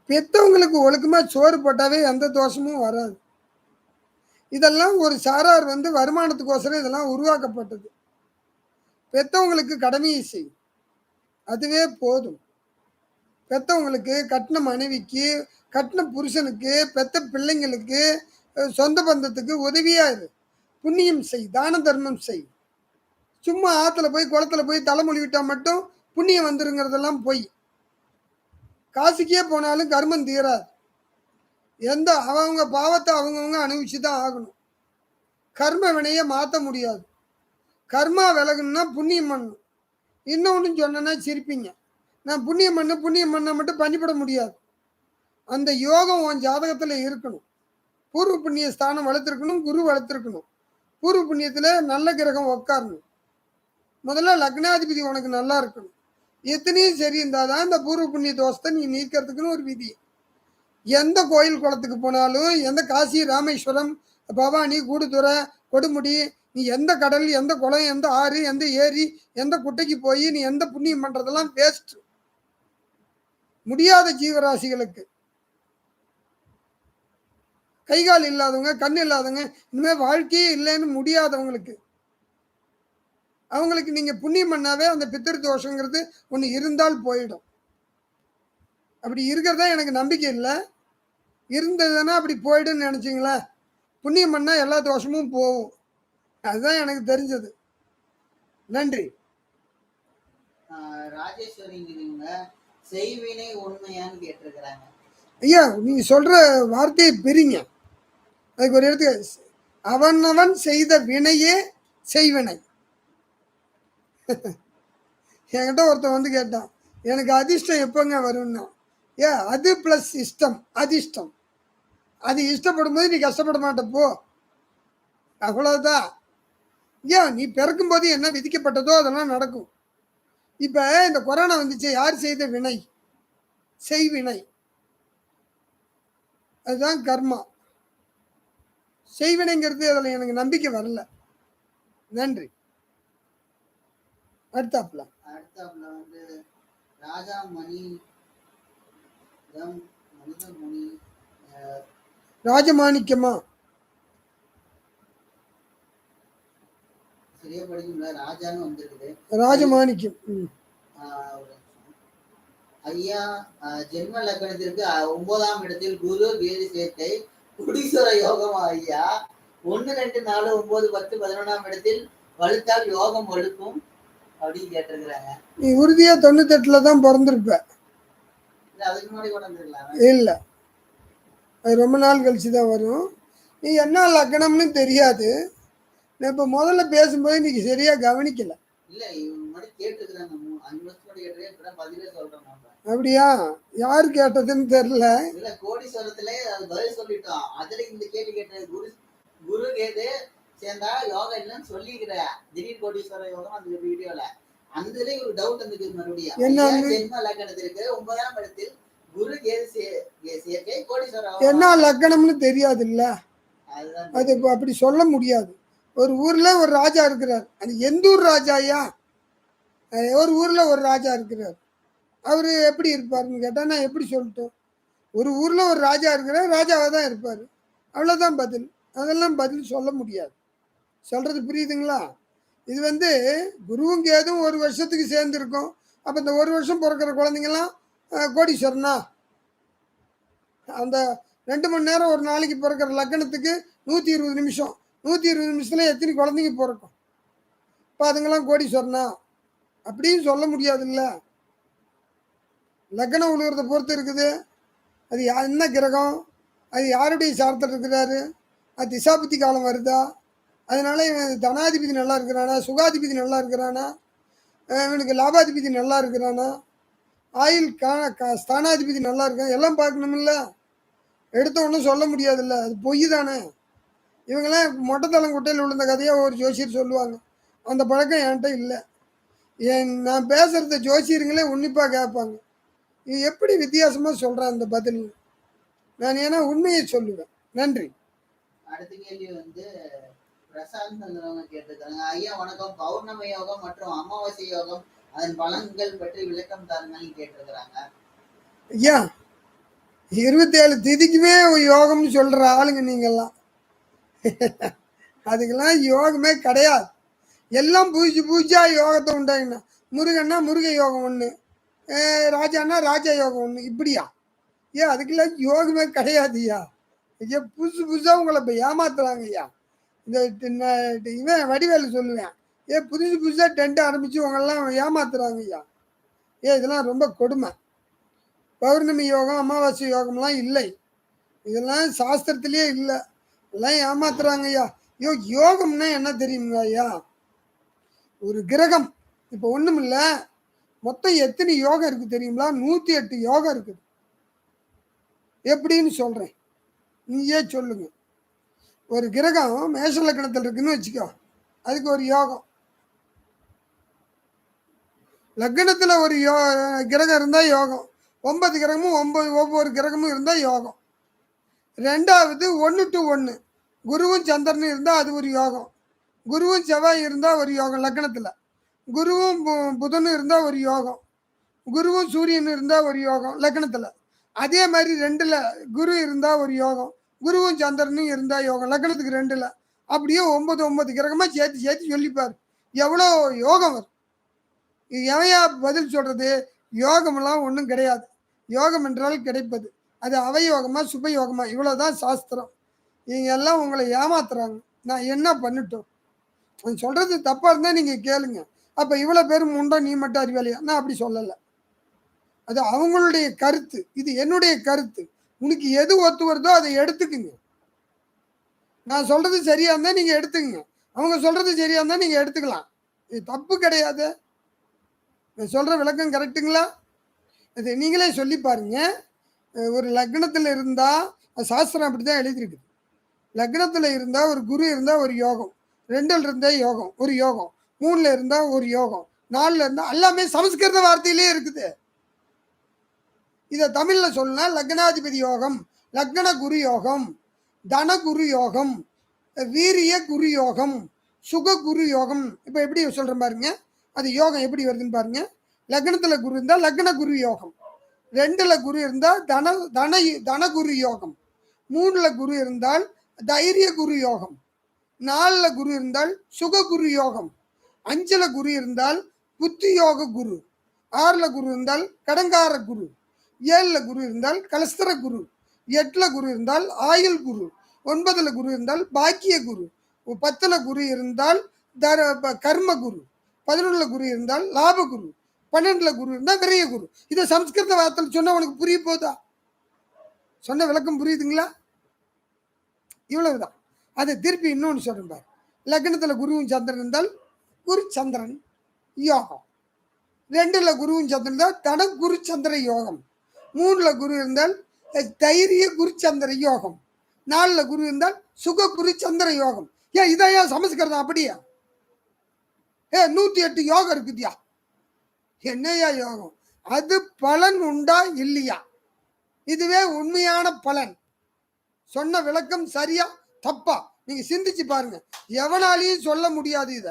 பெத்தவங்களுக்கு ஒழுக்கமா சோறு போட்டாவே எந்த தோஷமும் வராது. இதெல்லாம் ஒரு சாரார் வருமானத்துக்கோசரம் இதெல்லாம் உருவாக்கப்பட்டது. பெத்தவங்களுக்கு கடமையை செய், அதுவே போதும். பெத்தவங்களுக்கு, கட்டின மனைவிக்கு, கட்டின புருஷனுக்கு, பெத்த பிள்ளைங்களுக்கு, சொந்த பந்தத்துக்கு உதவியா இரு. புண்ணியம் செய், தான தர்மம் செய். சும்மா ஆற்றுல போய் குளத்துல போய் தலைமொழி விட்டா மட்டும் புண்ணியம் வந்துருங்கிறதெல்லாம் போய். காசுக்கே போனாலும் கர்மம் தீராது. அவங்க பாவத்தை அவங்கவுங்க அனுபவிச்சு தான் ஆகணும். கர்ம வினையை மாற்ற முடியாது. கர்மா விலகணும்னா புண்ணியம் பண்ணணும். இன்னொன்று சொன்னா சிரிப்பீங்க, நான் புண்ணியம் பண்ண மட்டும் பண்ணிவிட முடியாது. அந்த யோகம் உன் ஜாதகத்தில் இருக்கணும். பூர்வ புண்ணிய ஸ்தானம் வளர்த்துருக்கணும், குரு வளர்த்துருக்கணும். பூர்வ புண்ணியத்தில் நல்ல கிரகம் உட்காரணும். முதல்ல லக்னாதிபதி உனக்கு நல்லா இருக்கணும். எத்தனையும் சரி இருந்தால் தான் இந்த பூர்வ புண்ணிய தோஷத்தை நீ நீக்கிறதுக்குன்னு ஒரு விதி. எந்த கோயில் குளத்துக்கு போனாலும், எந்த காசி, ராமேஸ்வரம், பவானி, கூடுதுறை, கொடுமுடி, நீ எந்த கடல், எந்த குளம், எந்த ஆறு, எந்த ஏரி, எந்த குட்டைக்கு போய் நீ எந்த புண்ணியம் பண்ணுறதெல்லாம் வேஸ்ட். முடியாத ஜீவராசிகளுக்கு, கைகால் இல்லாதவங்க, கண் இல்லாதவங்க, இனிமேல் வாழ்க்கையே இல்லைன்னு முடியாதவங்களுக்கு, அவங்களுக்கு நீங்கள் புண்ணியம் பண்ணாவே அந்த பித்திரு தோஷங்கிறது ஒன்று இருந்தால் போயிடும். அப்படி இருக்கிறதா எனக்கு நம்பிக்கை இல்லை. இருந்ததுன்னா அப்படி போயிடுன்னு நினச்சிங்களா? புண்ணியம் பண்ணால் எல்லா தோஷமும் போகும். அதுதான் எனக்கு தெரிஞ்சது. நன்றி. ராஜேஸ்வரிங்கிறவங்க செய்வினை உண்மையான்னு கேட்டிருக்கிறாங்க. ஐயா நீங்க சொல்ற வார்த்தையை பிரிங்க. அதுக்கு ஒரு இடத்துக்கு, அவனவன் செய்த வினையே செய்வினை. என்கிட்ட ஒருத்தன் கேட்டான், எனக்கு அதிர்ஷ்டம் எப்போங்க வரும்னா, அது பிளஸ் இஷ்டம், அதிர்ஷ்டம். அது இஷ்டப்படும் போது நீ கஷ்டப்பட மாட்டப்போ, அவ்வளவுதான். நீ பிறக்கும் போது என்ன விதிக்கப்பட்டதோ அதெல்லாம் நடக்கும். இப்ப இந்த கொரோனா வந்துச்சு, யார் செய்த வினை? செய்வினை. அதுதான் கர்மா. செய்வினைங்கிறது அதில் எனக்கு நம்பிக்கை வரல. நன்றி. அடுத்தாப்புல ராஜமாணிக்கமா ராஜமாணிக்கம். ஐயா ஜென்ம லக்னத்திற்கு 9ஆம் இடத்தில் குரு வேதி சேர்க்கை குடீஸ்வர யோகம். ஐயா 1, 2, 4, 9, 10, 11ஆம் இடத்தில் வலுத்தால் யோகம் வலுக்கும் அப்படின்னு கேட்டிருக்கிறாங்க. நீ உறுதியா 98ல தான் பிறந்திருப்ப. அதுக்கு முன்னாடி கூட இல்ல, அது ரொம்ப நாள் கழிச்சு தான் வரும். நீ என்ன லக்கணம்னு தெரியாது. நான் இப்போ முதல்ல பேசும்போது நீங்க சரியா கவனிக்கல. இல்ல இவங்க முன்னாடி கேட்டுருக்காங்க 5 வருஷம் முன்னாடி கேட்டுருக்கேன். இப்பதான் பதிலே சொல்றேன் நாம. அப்படியா? யார் கேட்டதுன்னு தெரியல. இல்ல கோடீஸ்வரத்துல அது பதில் சொல்லிட்டோம். அதுல இந்த கேள்வி கேட்டது குரு கேது சேர்ந்தா யோகா இல்லைன்னு சொல்லிக்கிற திடீர் கோடீஸ்வர யோகம் அந்த வீடியோல அந்த ஒரு டவுட் வந்துருக்கு மறுபடியும். என்ன ஜென்ம லக்கணத்திற்கு 9ஆம் இடத்தில் குரு கேது சேர்க்கை கோடீஸ்வர என்ன லக்கணம்னு தெரியாது இல்ல, அதுதான் அது அப்படி சொல்ல முடியாது. ஒரு ஊர்ல ஒரு ராஜா இருக்கிறார். அது எந்த ஊர் ராஜாயா? ஒரு ஊர்ல ஒரு ராஜா இருக்கிறார். அவரு எப்படி இருப்பாருன்னு கேட்டா நான் எப்படி சொல்லட்டும்? ஒரு ஊர்ல ஒரு ராஜா இருக்கிறார், ராஜாவா தான் இருப்பாரு. அவ்வளவுதான் பதில். அதெல்லாம் பதில் சொல்ல முடியாது. சொல்றது புரியுதுங்களா? இது வந்து குருவும் கேதும் ஒரு வருஷத்துக்கு சேர்ந்து இருக்கும். அப்ப இந்த ஒரு வருஷம் பிறக்கிற குழந்தைங்கலாம் கோடீஸ்வரனா? அந்த 2 மணி நேரம் ஒரு நாளைக்கு பிறக்கிற லக்கணத்துக்கு 120 நிமிஷம். 120 நிமிஷத்துல எத்தனை குழந்தைங்க பிறக்கும்? இப்போ அதுங்கெல்லாம் கோடீஸ்வரனா? அப்படின்னு சொல்ல முடியாது இல்ல. லக்னம் உழுவுறத பொறுத்து இருக்குது. அது என்ன கிரகம், அது யாருடைய சாரத்தில் இருக்கிறாரு, அது திசாபுத்தி காலம் வருதா, அதனால இவன் தனாதிபதி நல்லா இருக்கிறானா, சுகாதிபதி நல்லா இருக்கிறானா, இவனுக்கு லாபாதிபதி நல்லா இருக்கிறானா, ஆயுள் ஸ்தானாதிபதி நல்லா இருக்கான், எல்லாம் பார்க்கணுமில்ல. எடுத்த ஒன்றும் சொல்ல முடியாதுல்ல, அது பொய் தானே. இவங்கெல்லாம் மொட்டைத்தளங்குட்டையில் விழுந்த கதையாக ஒரு ஜோசியர் சொல்லுவாங்க. அந்த பழக்கம் என்கிட்ட இல்லை. நான் பேசுகிறத ஜோசியருங்களே உன்னிப்பாக கேட்பாங்க. இது எப்படி வித்தியாசமாக சொல்கிறேன் அந்த பதில். நான் ஏன்னா உண்மையை சொல்லுவேன். நன்றி. அடுத்த கேள்வி வந்து பிரசாந்த் கேட்டிருக்காங்க. ஐயா வணக்கம். பௌர்ணமி யோகம் மற்றும் அமாவாசை யோகம் அதன் பலன்கள் பற்றி விளக்கம் தாருங்கன்னு கேட்டிருக்கிறாங்க. ஐயா 27 திதிக்குமே யோகம்னு சொல்ற ஆளுங்க நீங்கெல்லாம். அதுக்கெல்லாம் யோகமே கிடையாது. எல்லாம் பூஜா யோகத்தை உண்டாயினா. முருகன்னா முருக யோகம் ஒன்று, ராஜான்னா ராஜா யோகம் ஒன்று, இப்படியா? ஏன் அதுக்கெல்லாம் யோகமே கிடையாதுயா. ஐயா புதுசாக உங்களை இப்போ ஏமாத்துறாங்க ஐயா. இந்த இவன் வடிவேலு சொல்லுவேன், புதுசாக டென்ட் ஆரம்பித்து உங்களெல்லாம் ஏமாத்துறாங்க ஐயா. இதெல்லாம் ரொம்ப கொடுமை. பௌர்ணமி யோகம் அமாவாசை யோகம்லாம் இல்லை. இதெல்லாம் சாஸ்திரத்திலேயே இல்லை. எல்லாம் ஏமாத்துறாங்க ஐயா. யோகம்னா என்ன தெரியுங்களா ஐயா? ஒரு கிரகம் இப்போ ஒன்றும் இல்லை, மொத்தம் எத்தனை யோகம் இருக்குது தெரியுங்களா? 108 யோகம் இருக்குது. எப்படின்னு சொல்கிறேன், நீயே சொல்லுங்க. ஒரு கிரகம் மேஷ லக்னத்தில் இருக்குன்னு வச்சுக்கோ, அதுக்கு ஒரு யோகம். லக்னத்தில் ஒரு கிரகம் இருந்தால் யோகம். 9 கிரகமும் ஒவ்வொரு கிரகமும் இருந்தால் யோகம். ரெண்டாவது 1 to 1 குருவும் சந்திரனும் இருந்தால் அது ஒரு யோகம். குருவும் செவ்வாய் இருந்தால் ஒரு யோகம் லக்னத்தில். குருவும் புதனும் இருந்தால் ஒரு யோகம். குருவும் சூரியனும் இருந்தால் ஒரு யோகம் லக்னத்தில். அதே மாதிரி 2ல் குரு இருந்தால் ஒரு யோகம். குருவும் சந்திரனும் இருந்தால் யோகம் லக்னத்துக்கு 2ல். அப்படியே 9 கிரகமாக சேர்த்து சொல்லிப்பார். எவ்வளோ யோகம் வரும். இது எவையா பதில் சொல்கிறது? யோகமெல்லாம் ஒன்றும் கிடையாது. யோகம் என்றால் கிடைப்பது. அது அவயோகமா சுபயோகமா, இவ்வளோதான் சாஸ்திரம். இவங்க எல்லாம் உங்களை ஏமாத்துறாங்க. நான் என்ன பண்ணட்டும்? சொல்கிறது தப்பாக இருந்தால் நீங்கள் கேளுங்க. அப்போ இவ்வளோ பேர் உண்டா, நீ மட்டும் அறிவாளியா? நான் அப்படி சொல்லலை. அது அவங்களுடைய கருத்து, இது என்னுடைய கருத்து. உனக்கு எது ஒத்து வருதோ அதை எடுத்துக்குங்க. நான் சொல்கிறது சரியாக இருந்தால் நீங்கள் எடுத்துக்கங்க, அவங்க சொல்கிறது சரியாக இருந்தால் நீங்கள் எடுத்துக்கலாம். இது தப்பு கிடையாது. நான் சொல்கிற விளக்கம் கரெக்டுங்களா? இது நீங்களே சொல்லி பாருங்க. ஒரு லக்னத்தில் இருந்தால், சாஸ்திரம் அப்படி தான் எழுதியிருக்குது. லக்னத்தில் இருந்தால் ஒரு குரு இருந்தால் ஒரு யோகம், 2ல் இருந்தால் யோகம் ஒரு யோகம், 3ல் இருந்தால் ஒரு யோகம், 4ல் இருந்தால், எல்லாமே சமஸ்கிருத வார்த்தையிலே இருக்குது. இதை தமிழில் சொல்லணும்னா லக்னாதிபதி யோகம், லக்ன குரு யோகம், தன குரு யோகம், வீரிய குரு யோகம், சுக குரு யோகம். இப்போ எப்படி சொல்கிறேன் பாருங்க, அது யோகம் எப்படி வருதுன்னு பாருங்க. லக்னத்தில் குரு இருந்தால் லக்ன குரு யோகம், 2ல் குரு இருந்தால் தன குரு யோகம், 3ல் குரு இருந்தால் தைரிய குரு யோகம், 4ல் குரு இருந்தால் சுக குரு யோகம், 5ல் குரு இருந்தால் புத்தி யோக குரு, 6ல் குரு இருந்தால் கடங்கார குரு, 7ல் குரு இருந்தால் கலஸ்தர குரு, 8ல் குரு இருந்தால் ஆயுள் குரு, 9ல் குரு இருந்தால் பாக்கிய குரு, 10ல் குரு இருந்தால் கர்ம குரு, 11ல் குரு இருந்தால் லாப குரு, 12ல் குரு இருந்தால் விரைய குரு. இதை சம்ஸ்கிருத வார்த்தையில் சொன்னால் உனக்கு புரிய போதா? சொன்ன விளக்கம் புரியுதுங்களா? இவ்வளவுதான். அதை திருப்பி இன்னொன்று சொல்றேன் பாரு. லக்னத்தில் குருவும் சந்திரன் இருந்தால் குரு சந்திரன் யோகம். 2ல் குருவும் சந்திரன் இருந்தால் தன குரு சந்திர யோகம். 3ல் குரு இருந்தால் தைரிய குரு சந்திர யோகம். 4ல் குரு இருந்தால் சுக குரு சந்திர யோகம். ஏன் இதையா சமஸ்கிருதம் அப்படியா? 108 யோகம் இருக்குதியா. என்னையா யோகம்? அது பலன் உண்டா இல்லையா? இதுவே உண்மையான பலன். சொன்ன விளக்கம் சரியா தப்பா நீங்க சிந்திச்சு பாருங்க. எவனாலையும் சொல்ல முடியாது. இத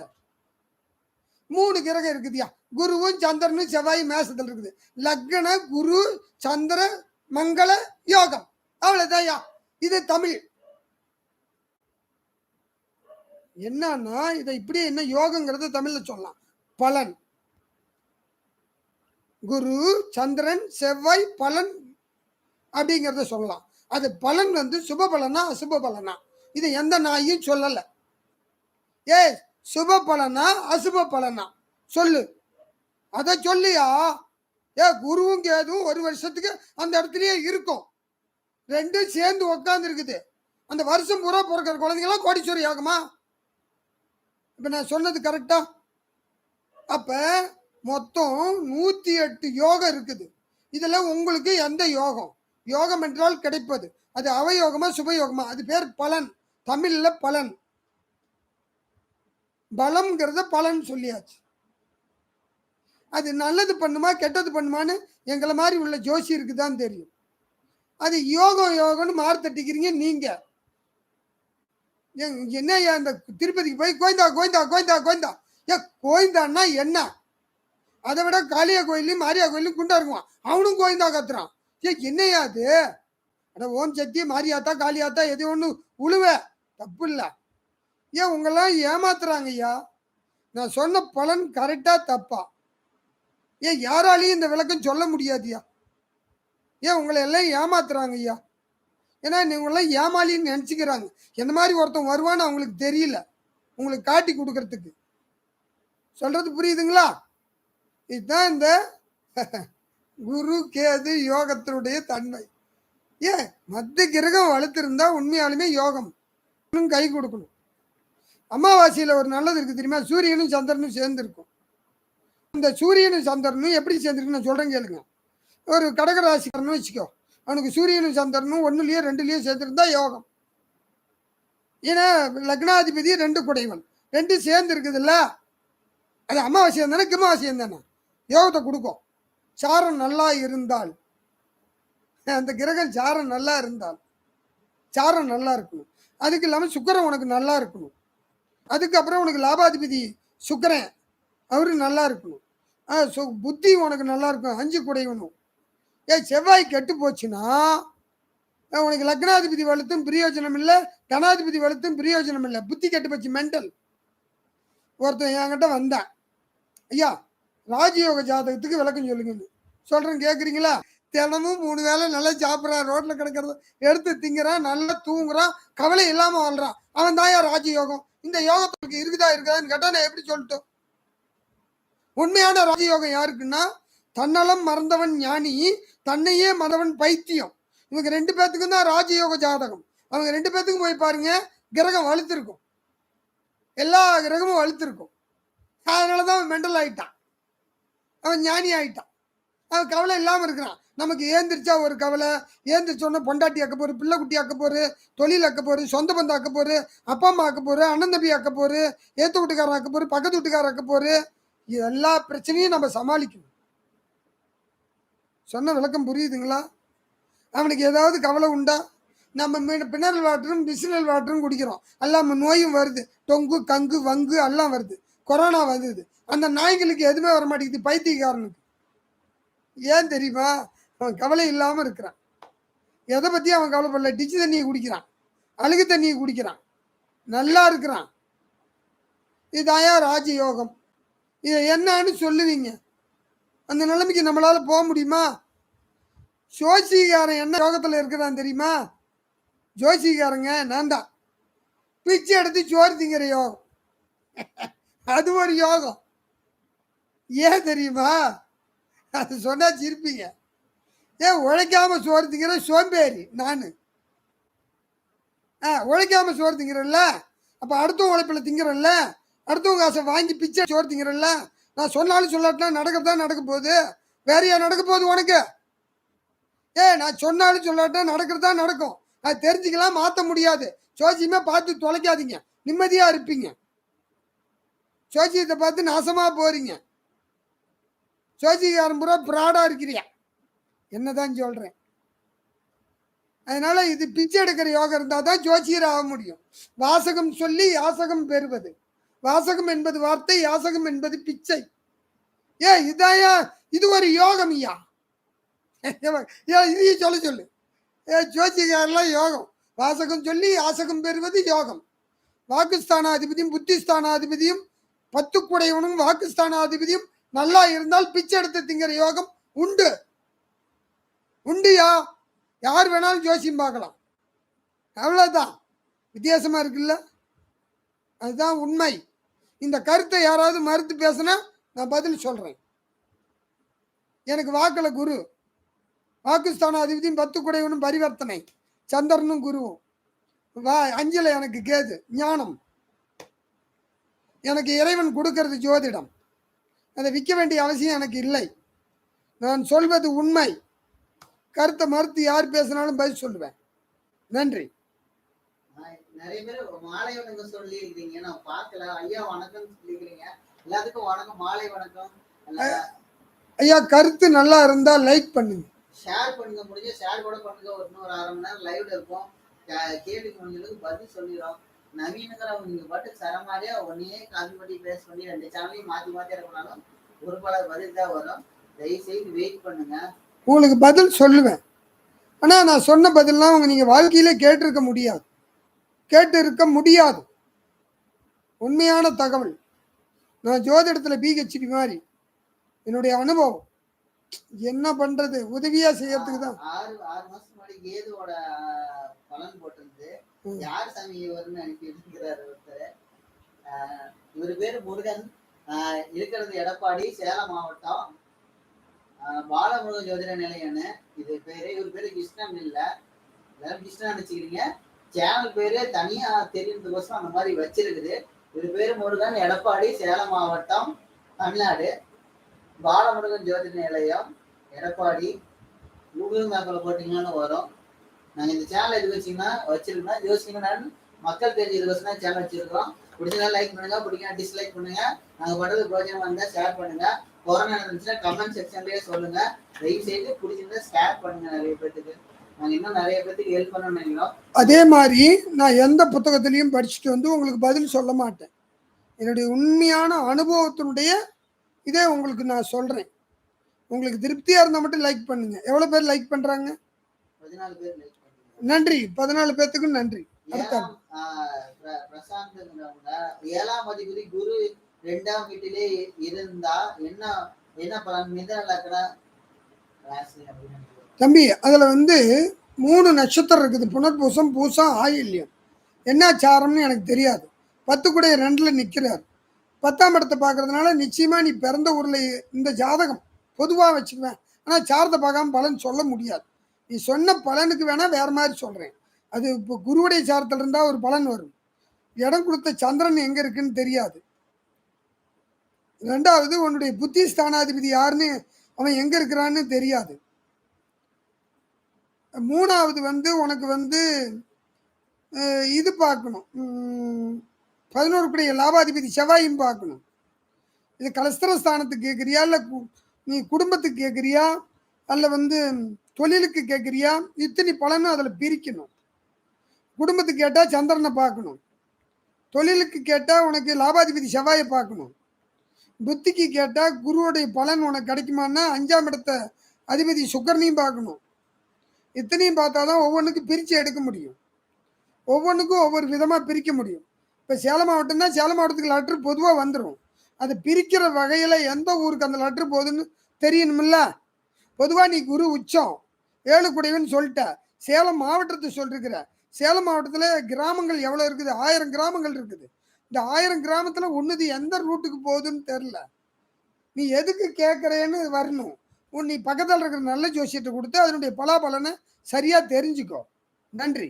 3 கிரகம் இருக்குதியா. குருவும் சந்திரனும் செவ்வாய் மேசத்தில் இருக்குது. லக்ன குரு சந்திர மங்கள யோகம். அவ்வளவுதான்யா. இது தமிழ். என்னன்னா இதை இப்படி என்ன யோகங்கிறத தமிழ்ல சொல்லலாம். பலன் குரு சந்திரன் செவ்வாய் பலன் அப்படிங்கிறத சொல்லலாம். அது பலன் சுப பலனா அசுப பலனா இது எந்த நாயும் சொல்லல. சுப பலனா அசுப பலனா சொல்லு. அதை சொல்லியா. குருவும் கேதுவும் 1 வருஷத்துக்கு அந்த இடத்துலயே இருக்கும். 2 சேர்ந்து உட்கார்ந்து இருக்குது. அந்த வருஷம் பூரா பிறக்கிற குழந்தைங்களாம் கோடீஸ்வரி ஆகுமா? இப்ப நான் சொன்னது கரெக்டா? அப்ப மொத்தம் 108 யோகம் இருக்குது. இதுல உங்களுக்கு எந்த யோகம்? யோகம் என்றால் கிடைப்பது. அது அவயோகமா சுபயோகமா? அது பேர் பலன். தமிழ்ல பலன். பலம்ங்கிறத பலன் சொல்லியாச்சு. அது நல்லது பண்ணுமா கெட்டது பண்ணுமான்னு எங்களை மாதிரி உள்ள ஜோசியருக்கு தான் தெரியும். அது யோகம் யோகம்னு மாறு தட்டிக்கிறீங்க நீங்க. என்ன இந்த திருப்பதிக்கு போய் கோயந்தா கோயந்தா கோயந்தா கோயந்தா. கோயந்தான்னா என்ன? அதை விட காளியா கோயிலையும் மாரியா கோயிலையும் குண்டா இருக்குவான். அவனும் கோயந்தா கத்துறான். என்னையா அது? அட ஓம் சக்தி மாரியாத்தா காளியாத்தா எது ஒண்ணு உழுவ தப்பு இல்ல. உங்கெல்லாம் ஏமாத்துறாங்க ஐயா. நான் சொன்ன பலன் கரெக்டா தப்பா? யாராலையும் இந்த விளக்கம் சொல்ல முடியாதுயா. உங்களை எல்லாம் ஏமாத்துறாங்க ஐயா. ஏன்னா நீங்களாம் ஏமாலின்னு நினைச்சுக்கிறாங்க. எந்த மாதிரி ஒருத்தன் வருவான்னு அவங்களுக்கு தெரியல. உங்களுக்கு காட்டி கொடுக்கறதுக்கு. சொல்றது புரியுதுங்களா? இதுதான் இந்த குரு கேது யோகத்தினுடைய தன்மை. மத்திய கிரகம் வளர்த்திருந்தா உண்மையாலுமே யோகம் கை கொடுக்கணும். அமாவாசையில ஒரு நல்லது இருக்கு தெரியுமா? சூரியனும் சந்திரனும் சேர்ந்து இருக்கும். இந்த சூரியனும் சந்திரனும் எப்படி சேர்ந்துருக்கு நான் சொல்றேன் கேளுங்க. ஒரு கடகராசிக்காரன்னு வச்சுக்கோ. அவனுக்கு சூரியனும் சந்திரனும் 1லயோ 2லயோ சேர்ந்துருந்தா யோகம். ஏன்னா லக்னாதிபதி 2 குடைவன் 2 சேர்ந்து இருக்குதுல்ல. அது அமாவாசையம் தானே கிமாவாசையம் தானே யோகத்தை கொடுக்கும். சாரம் நல்லா இருந்தால், அந்த கிரகம் சாரம் நல்லா இருந்தால், சாரம் நல்லா இருக்கணும். அதுக்கு இல்லாமல் சுக்கிரன் உனக்கு நல்லா இருக்கணும். அதுக்கப்புறம் உனக்கு லாபாதிபதி சுக்கிரன் அவரு நல்லா இருக்கணும். புத்தி உனக்கு நல்லா இருக்கும். 5 குடைவனும். செவ்வாய் கெட்டு போச்சுன்னா உனக்கு லக்னாதிபதி வலுத்தும் பிரயோஜனம் இல்லை, தனாதிபதி வலுத்தும் பிரயோஜனம் இல்லை. புத்தி கெட்டு போச்சு, மென்டல். ஒருத்தன் என்கிட்ட வந்தான், ஐயா ராஜயோக ஜாதகத்துக்கு விளக்கம் சொல்லுங்கன்னு. சொல்றேன் கேட்குறீங்களா? தினமும் 3 வேளை நல்லா சாப்பிட்றான், ரோட்ல கிடக்கிறத எடுத்து திங்கிறான், நல்லா தூங்குறான், கவலை இல்லாம வாழ்றான். அவன் தான் ராஜயோகம். இந்த யோகத்துக்கு இருக்குதான்னு கேட்டா நான் எப்படி சொல்லட்டும்? உண்மையான ராஜயோகம் யாருக்குன்னா, தன்னலம் மறந்தவன் ஞானி, தன்னையே மறந்தவன் பைத்தியம். இவங்க 2 பேத்துக்கும் தான் ராஜயோக ஜாதகம். அவங்க 2 பேத்துக்கும் போய் பாருங்க, கிரகம் வலுத்திருக்கும். எல்லா கிரகமும் வலுத்திருக்கும். அதனாலதான் அவன் மெண்டல் ஆயிட்டான், அவன் ஞானி ஆயிட்டான். அவன் கவலை இல்லாம இருக்கிறான். நமக்கு ஏந்திரிச்சா ஒரு கவலை, ஏந்திரிச்சோன்னா பொண்டாட்டி ஆக்க போரு, பிள்ளை குட்டி ஆக்க போரு, தொழில் ஆக்க போரு, சொந்த பந்தம் ஆக்க போரு, அப்பா அம்மா ஆக்க போரு, அண்ணன் தம்பி ஆக்க போரு, ஏத்து வீட்டுக்காரன் ஆக்க போரு, பக்கத்து வீட்டுக்காரன் ஆக்க போரு. எல்லா பிரச்சனையும் நம்ம சமாளிக்கணும். சொன்ன விளக்கம் புரியுதுங்களா? அவனுக்கு ஏதாவது கவலை உண்டா? நம்ம பின்னல் வாட்டரும் பிசினல் வாட்டரும் குடிக்கிறோம், எல்லாம் நோயும் வருது. டொங்கு கங்கு வங்கு எல்லாம் வருது. கொரோனா வருது. அந்த நாய்களுக்கு எதுவுமே வர மாட்டேங்குது, பைத்தியக்காரனுக்கு. ஏன் தெரியுமா? அவன் கவலை இல்லாம இருக்கிறான். எதை பத்தி அவன் கவலைப்படல. டிச்சு தண்ணியை குடிக்கிறான், அழுகு தண்ணியை குடிக்கிறான், நல்லா இருக்கிறான். இதாயா ராஜயோகம். இதை என்னன்னு சொல்லுவீங்க? அந்த நிலைமைக்கு நம்மளால போக முடியுமா? ஜோசிகாரன் என்ன யோகத்துல இருக்கிறான் தெரியுமா? ஜோசிகாரங்க நான் தான். பிச்சை எடுத்து சோறு திங்கிற யோகம். அது ஒரு யோகம். ஏன் தெரியுமா? அது சொன்னா சிரிப்பீங்க. உழைக்காம சோறு திங்கிற சோம்பேறி நானு. உழைக்காம சோறு திங்கிறல்ல, அப்போ அடுத்தவங்க உழைப்பில் திங்கிறல்ல, அடுத்தவங்க காசை வாங்கி பிச்சை சோறு திங்கிறல்ல. நான் சொன்னாலும் சொல்லாட்டினா நடக்கத்தான் நடக்க போகுது. வேற ஏன் நடக்க போகுது உனக்கு? நான் சொன்னாலும் சொல்லாட்டினா நடக்கிறது தான் நடக்கும். அது தெரிஞ்சுக்கலாம், மாற்ற முடியாது. சோசியமே பார்த்து தொலைக்காதீங்க, நிம்மதியாக இருப்பீங்க. சோசியத்தை பார்த்து நாசமாக போறீங்க. சோசியக்காரன் பூரா ப்ராடாக இருக்கிறியா, என்னதான் சொல்கிறேன். அதனால இது பிச்சை எடுக்கிற யோகம் இருந்தால் தான் ஜோசியர் ஆக முடியும். வாசகம் சொல்லி யாசகம் பெறுவது. வாசகம் என்பது வார்த்தை, யாசகம் என்பது பிச்சை. இதாயா இது ஒரு யோகம் ஐயா? இதையும் சொல்ல சொல்லு. ஜோசியக்காரெல்லாம் யோகம். வாசகம் சொல்லி யாசகம் பெறுவது யோகம். வாக்குஸ்தானாதிபதியும் புத்திஸ்தானாதிபதியும் 10 குடையவனும் வாக்குஸ்தானாதிபதியும் நல்லா இருந்தால் பிச்சை எடுத்து திங்கிற யோகம் உண்டு. உண்டுயா, யார் வேணாலும் ஜோசியம் பார்க்கலாம். அவ்வளோதான். வித்தியாசமா இருக்குல்ல? அதுதான் உண்மை. இந்த கருத்தை யாராவது மறுத்து பேசினா நான் பதில் சொல்றேன். எனக்கு வாக்குல குரு, வாக்குஸ்தானாதிபதியும் 10 குடையவனும் பரிவர்த்தனை, சந்திரனும் குருவும். 5ல் எனக்கு கேது, ஞானம். எனக்கு இறைவன் கொடுக்கறது ஜோதிடம். அதை விற்க வேண்டிய அவசியம் எனக்கு இல்லை. நான் சொல்வது உண்மை. கருத்தை மறுத்து யார் பேசினாலும் பதில் சொல்லுவேன். நன்றி. நிறைய பேர் மாலை வணக்கம் சொல்லி இருக்கீங்க, நான் பார்க்கல. ஐயா வணக்கம் சொல்லிக்கிறீங்க. எல்லாத்துக்கும் வணக்கம், மாலை வணக்கம். ஐயா, கருத்து நல்லா இருந்தா லைக் பண்ணுங்க, ஷேர் பண்ணுங்க. முடிஞ்ச ஷேர் கூட பண்ணுங்க. இன்னொரு 1/2 மணி நேரம் லைவ்ல இருப்போம். கேள்வி முடிஞ்சதுக்கு பதில் சொல்லிடுறோம். நவீனங்கிறவங்க நீங்க பாட்டு சரமாரியா ஒன்னையே காப்பி பண்ணி பேஸ் பண்ணி 2 சேனலையும் மாத்தி மாத்தி இறக்கினாலும் ஒரு பல பதில் தான் வரும். தயவு செய்து வெயிட் பண்ணுங்க, உங்களுக்கு பதில் சொல்லுவேன். ஆனா நான் சொன்ன பதிலாம் நீங்க வாழ்க்கையில கேட்டிருக்க முடியாது. உண்மையான தகவல். நான் ஜோதிடத்துல பிஹெச்டி மாதிரி என்னுடைய அனுபவம். என்ன பண்றது, உதவியா செய்யறதுக்கு தான். 6 மாசம் முன்னாடி கேதுவோட பலன் போட்டிருந்து யார் சாமி இவர்னு அனுப்பி இருக்கிறார் ஒருத்தர். இவர் பேரு முருகன். இருக்கிறது எடப்பாடி, சேலம் மாவட்டம். பாலமுருகன் ஜோதிட நிலையம்னு இது பேரு. இவர் பேரு கிருஷ்ணன் இல்ல, எல்லாரும் கிருஷ்ணன் நினைச்சுக்கிறீங்க. சேனல் பேரு தனியா தெரியுறதுக்கோசம் அந்த மாதிரி வச்சிருக்குது. இவர் பேரு முருகன், எடப்பாடி, சேலம் மாவட்டம், தமிழ்நாடு. பாலமுருகன் ஜோதிட நிலையம், எடப்பாடி. கூகுள் மேப்ல போட்டீங்கன்னு வரும். நாங்க இந்த சேனல் எது வச்சிருக்கோம்னா யோசிக்கணும் மக்கள் தெரிஞ்சதுக்கோசம் சேனல் வச்சிருக்கோம். பிடிச்சதா லைக் பண்ணுங்க, பிடிக்காம டிஸ்லைக் பண்ணுங்க. நாங்க பண்றது பிரோஜனமா இருந்தா ஷேர் பண்ணுங்க. கொரோனா இருந்துச்சுன்னா கமெண்ட் செக்ஷன்லயே சொல்லுங்க. தயவு செய்து பிடிச்சிருந்தா ஷேர் பண்ணுங்க. நிறைய பேருக்கு நாங்க இன்னும் நிறைய பேருக்கு ஹெல்ப் பண்ணணும்னு நினைக்கிறோம். அதே மாதிரி நான் எந்த புத்தகத்திலையும் படிச்சுட்டு வந்து உங்களுக்கு பதில் சொல்ல மாட்டேன். என்னுடைய உண்மையான அனுபவத்தினுடைய இதே உங்களுக்கு நான் சொல்றேன். உங்களுக்கு திருப்தியா இருந்தா மட்டும் லைக் பண்ணுங்க. எவ்வளவு பேர் லைக் பண்றாங்க? 14 பேர் லைக் பண்ணுங்க. நன்றி. 14 பேத்துக்கும் நன்றி. பிரசாந்த்ங்கிறவங்க 7ஆம் அதிபதி குரு 2ஆம் வீட்டிலே இருந்தா என்ன பலன்? மிதன லக்ன ராசி அப்படின்னு தம்பி, அதுல 3 நட்சத்திரம் இருக்குது. புனர்பூசம், பூசம், ஆயில்யம். என்ன சாரம்னு எனக்கு தெரியாது. 10 கூட 2ல் நிற்கிறார். 10ஆம் இடத்தை பார்க்கறதுனால நிச்சயமா நீ பிறந்த ஊர்ல இந்த ஜாதகம் பொதுவா வச்சுக்குவேன். ஆனா சாரத்தை பார்க்காம பலன் சொல்ல முடியாது. நீ சொன்ன பலனுக்கு வேணா வேற மாதிரி சொல்றேன். அது இப்போ குருவுடைய சாரத்தில் இருந்தா ஒரு பலன் வரும். இடம் கொடுத்த சந்திரன் எங்க இருக்குன்னு தெரியாது. 2வது உன்னுடைய புத்தி ஸ்தானாதிபதி யாருன்னு, அவன் எங்க இருக்கிறான்னு தெரியாது. 3வது உனக்கு இது பார்க்கணும். 11 கூடிய லாபாதிபதி செவ்வாயும் பார்க்கணும். இது கலஸ்திரஸ்தானத்துக்கு கேட்குறியா, இல்லை நீ குடும்பத்துக்கு கேட்குறியா, அல்ல தொழிலுக்கு கேட்குறியா? இத்தனை பலனும் அதில் பிரிக்கணும். குடும்பத்துக்கு கேட்டால் சந்திரனை பார்க்கணும். தொழிலுக்கு கேட்டால் உனக்கு லாபாதிபதி செவ்வாயை பார்க்கணும். புத்திக்கு கேட்டால் குருவுடைய பலன் உனக்கு கிடைக்குமான்னா 5ஆம் இடத்த அதிபதி சுக்கரனையும் பார்க்கணும். இத்தனையும் பார்த்தாதான் ஒவ்வொன்றுக்கும் பிரித்து எடுக்க முடியும். ஒவ்வொன்றுக்கும் ஒவ்வொரு விதமாக பிரிக்க முடியும். இப்போ சேலம் மாவட்டம்னா சேலம் மாவட்டத்துக்கு லெட்ரு பொதுவாக வந்துடும். அது பிரிக்கிற வகையில் எந்த ஊருக்கு அந்த லெட்ரு போகுதுன்னு தெரியணுமில்ல. பொதுவாக நீ குரு உச்சம் 7 குடைவன்னு சொல்லிட்ட. சேலம் மாவட்டத்தை சொல்லிருக்கிற. சேலம் மாவட்டத்தில் கிராமங்கள் எவ்வளோ இருக்குது? 1000 கிராமங்கள் இருக்குது. இந்த 1000 கிராமத்தில் ஒன்றுது எந்த ரூட்டுக்கு போகுதுன்னு தெரில. நீ எதுக்கு கேட்குறேன்னு வரணும். நீ பக்கத்தில் இருக்கிற நல்ல ஜோசியத்தை கொடுத்து அதனுடைய பலாபலனை சரியாக தெரிஞ்சுக்கோ. நன்றி.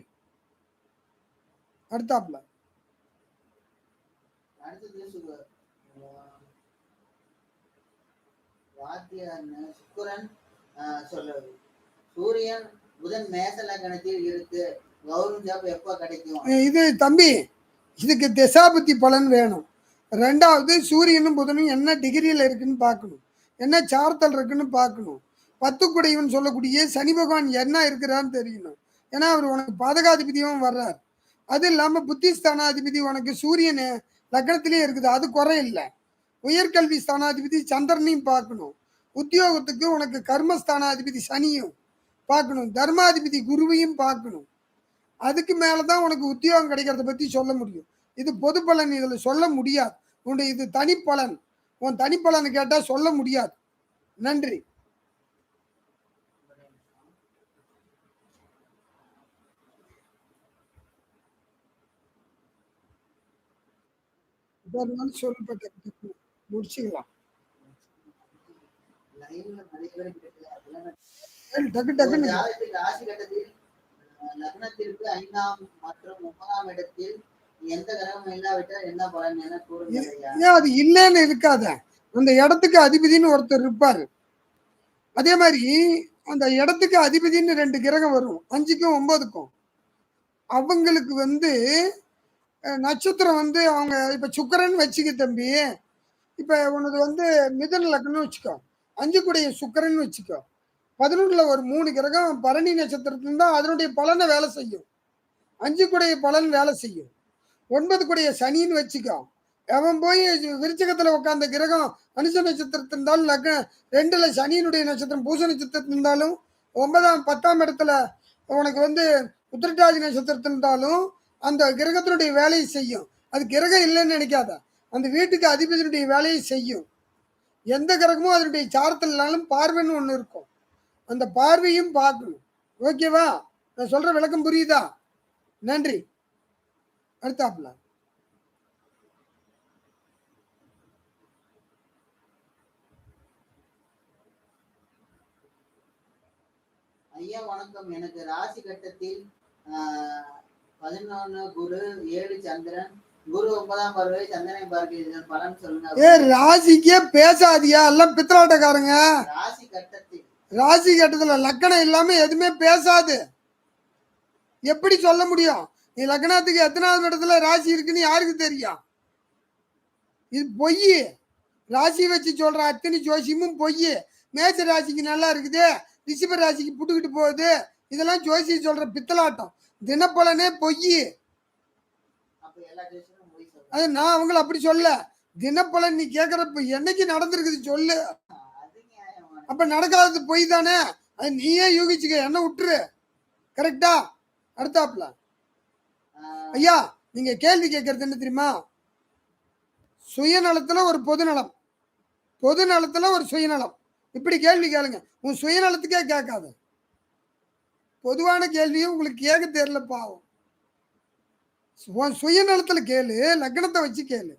அடுத்தாப்புல அடுத்தது வாத்தியார்னு சுக்கிரன் சொல்றது. சூரியன் புதன் மேச லக்னத்தில் இருக்கு, கவர்மெண்ட் ஜாப் எப்ப கிடைக்கும்? இது தம்பி, இதுக்கு திசாபுத்தி பலன் வேணும். ரெண்டாவது சூரியனும் புதனும் என்ன டிகிரியில் இருக்குன்னு பார்க்கணும், என்ன சார்த்தல் இருக்குன்னு பார்க்கணும். 10 குடைவன் சொல்லக்கூடிய சனி பகவான் என்ன இருக்கிறான்னு தெரியணும். ஏன்னா அவர் உனக்கு பாதகாதிபதியும் வர்றார். அது இல்லாமல் புத்தி ஸ்தானாதிபதி உனக்கு சூரியன் லக்னத்திலே இருக்குது, அது குறை இல்லை. உயர்கல்வி ஸ்தானாதிபதி சந்திரனையும் பார்க்கணும். உத்தியோகத்துக்கு உனக்கு கர்மஸ்தானாதிபதி சனியும் பார்க்கணும். தர்மாதிபதி குருவையும் பார்க்கணும். அதுக்கு மேலதான் உனக்கு உத்தியோகம் கிடைக்கிறத பத்தி சொல்ல முடியும். இது பொது பலன், இதுல சொல்ல முடியாது. உன்னுடைய இது தனிப்பலன். உன் தனிப்பலன் கேட்டா சொல்ல முடியாது. நன்றி. சொல்லப்பட்ட முடிச்சுக்கலாம். டக்கு டக்குன்னு ராசி கட்டத்தில் லக்னத்திற்கு 5ஆம் மற்றும் 9ஆம் இடத்தில் எந்த கிரகம் இல்லாவிட்டால் என்ன பலன் என கூறுங்க. ஏன் அது இல்லைன்னு இருக்காத, அந்த இடத்துக்கு அதிபதினு ஒருத்தர் இருப்பாரு. அதே மாதிரி அந்த இடத்துக்கு அதிபதினு 2 கிரகம் வரும், 5க்கும் 9க்கும். அவங்களுக்கு நட்சத்திரம் அவங்க இப்ப சுக்கிரன் வச்சுக்க தம்பி. இப்ப உனது மிதுன லக்னம்னு வச்சுக்கோ, 5 கூடிய சுக்கிரன் வச்சுக்கோ. 11ல ஒரு 3 கிரகம் பரணி நட்சத்திரத்துல தான் அதனுடைய பலனை வேலை செய்யும். 5 கூடிய பலன் வேலை செய்யும். 9 கூடிய சனின்னு வச்சுக்கோ. அவன் போய் விருச்சகத்துல உட்காந்த கிரகம் அனுச நட்சத்திரத்தில் இருந்தாலும் லக்ன 2ல சனியினுடைய நட்சத்திரம் பூச நட்சத்திரத்தில் இருந்தாலும் 9ஆம் 10ஆம் இடத்துல உனக்கு உத்திரட்டாதி நட்சத்திரத்தில் இருந்தாலும் அந்த கிரகத்தினுடைய வேலையை செய்யும். அது கிரகம் இல்லைன்னு நினைக்காத, அந்த வீட்டுக்கு அதிபதியினுடைய வேலையை செய்யும். எந்த கிரகமும் அதனுடைய சாரத்தில் இல்லாலும் பார்வைன்னு ஒன்று இருக்கும், அந்த பார்வையும் பார்க்கணும். ஓகேவா? நான் சொல்ற விளக்கம் புரியுதா? நன்றி. அடுத்தாப்புல ஐயா வணக்கம். எனக்கு ராசி கட்டத்தில் 11 குரு, 7 சந்திரன், குரு 9ஆம் பார்வை சந்திரனை பார்க்கிறது, பலன் சொல்லுங்க. ராசிக்கே பேசாதியா, எல்லாம் பித்தலாட்டக்காரங்க. ராசி கட்டத்துல லக்கணம் இல்லாம எதுவுமே பேசாது. எப்படி சொல்ல முடியும்? நீ லக்னத்துக்கு எத்தனாவது இடத்துல ராசி இருக்குன்னு யாருக்கு தெரியும்? இது பொய். ராசி வச்சு சொல்ற அத்தனை ஜோசியமும் பொய். மேச ராசிக்கு நல்லா இருக்குது, ரிஷப ராசிக்கு புட்டுக்கிட்டு போகுது, இதெல்லாம் ஜோசி சொல்ற பித்தலாட்டம். தினப்பலனே பொய். அது நான் அவங்கள அப்படி சொல்ல. தினப்பலன் நீ கேக்குறப்ப என்னைக்கு நடந்திருக்குது சொல்லு. அப்ப நடக்காதது பொய் தானே, அது நீயே யூகிச்சுக்க, என்ன விட்டுரு. கரெக்டா? அடுத்தாப்புல ஐயா, நீங்க கேள்வி கேட்கறது என்ன தெரியுமா? சுயநலத்துல ஒரு பொதுநலம், பொதுநலத்துல ஒரு சுயநலம். இப்படி கேள்வி கேளுங்க. உன் சுயநலத்துக்கே கேட்காத, பொதுவான கேள்வியும் உங்களுக்கு கேட்க தெரியல பாவம். உன் சுயநலத்துல கேளு, லக்னத்தை வச்சு கேளு.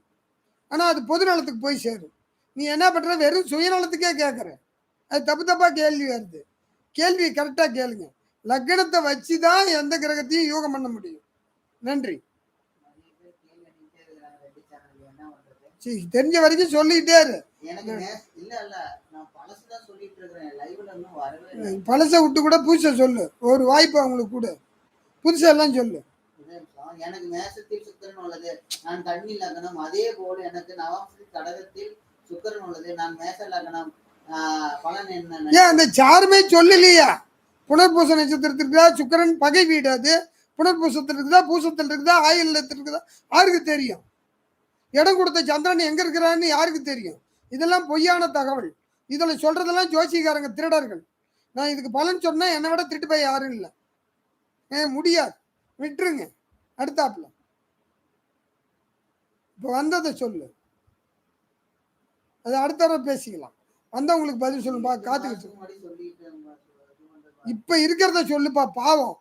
ஆனா அது பொது நலத்துக்கு போய் சேரும். நீ என்ன பண்ற? வெறும் சுயநலத்துக்கே கேட்கற. அது தப்பு தப்பா கேள்வி வருது. கேள்வி கரெக்டா கேளுங்க. லக்னத்தை வச்சுதான் எந்த கிரகத்தையும் யோகம் பண்ண முடியும். நன்றி. தெரிஞ்ச வரைக்கும் சொல்லிட்டே இரு. பழச விட்டு கூட புதுசா சொல்லு. ஒரு வாய்ப்பு அவங்களுக்கு கூட புதுசா எல்லாம் சொல்லு. எனக்கு மேசத்தில் சுக்கிரன் உள்ளது, நான் கன்னி லக்னம். அதே போல் எனக்கு நவாம்சத்தில் கடகத்தில் சுக்கிரன் உள்ளது, நான் மேச லக்னம். பலன் என்ன? ஏன் அந்த சாருமே சொல்லலையா? புனர்பூச நட்சத்திரத்திற்கு சுக்கிரன் பகை வீடு. அது புனர்பூசத்தில் இருக்குதா, பூசத்தில் இருக்குதா, ஆயுள் இருக்குதா, யாருக்கு தெரியும்? இடம் கொடுத்த சந்திரன் எங்க இருக்கிறான்னு யாருக்கு தெரியும்? இதெல்லாம் பொய்யான தகவல். இதுல சொல்றதெல்லாம் ஜோசிக்காரங்க திருடர்கள். நான் இதுக்கு பலன் சொன்னா என்னை விட திருட்டு போய் யாரும் இல்லை. முடியாது, விட்டுருங்க. அடுத்தாப்புல இப்ப வந்ததை சொல்லு, அது அடுத்த தடவை பேசிக்கலாம். வந்தவங்களுக்கு பதில் சொல்லுப்பா, காத்துக்கிட்டு. இப்ப இருக்கிறத சொல்லுப்பா, பாவம்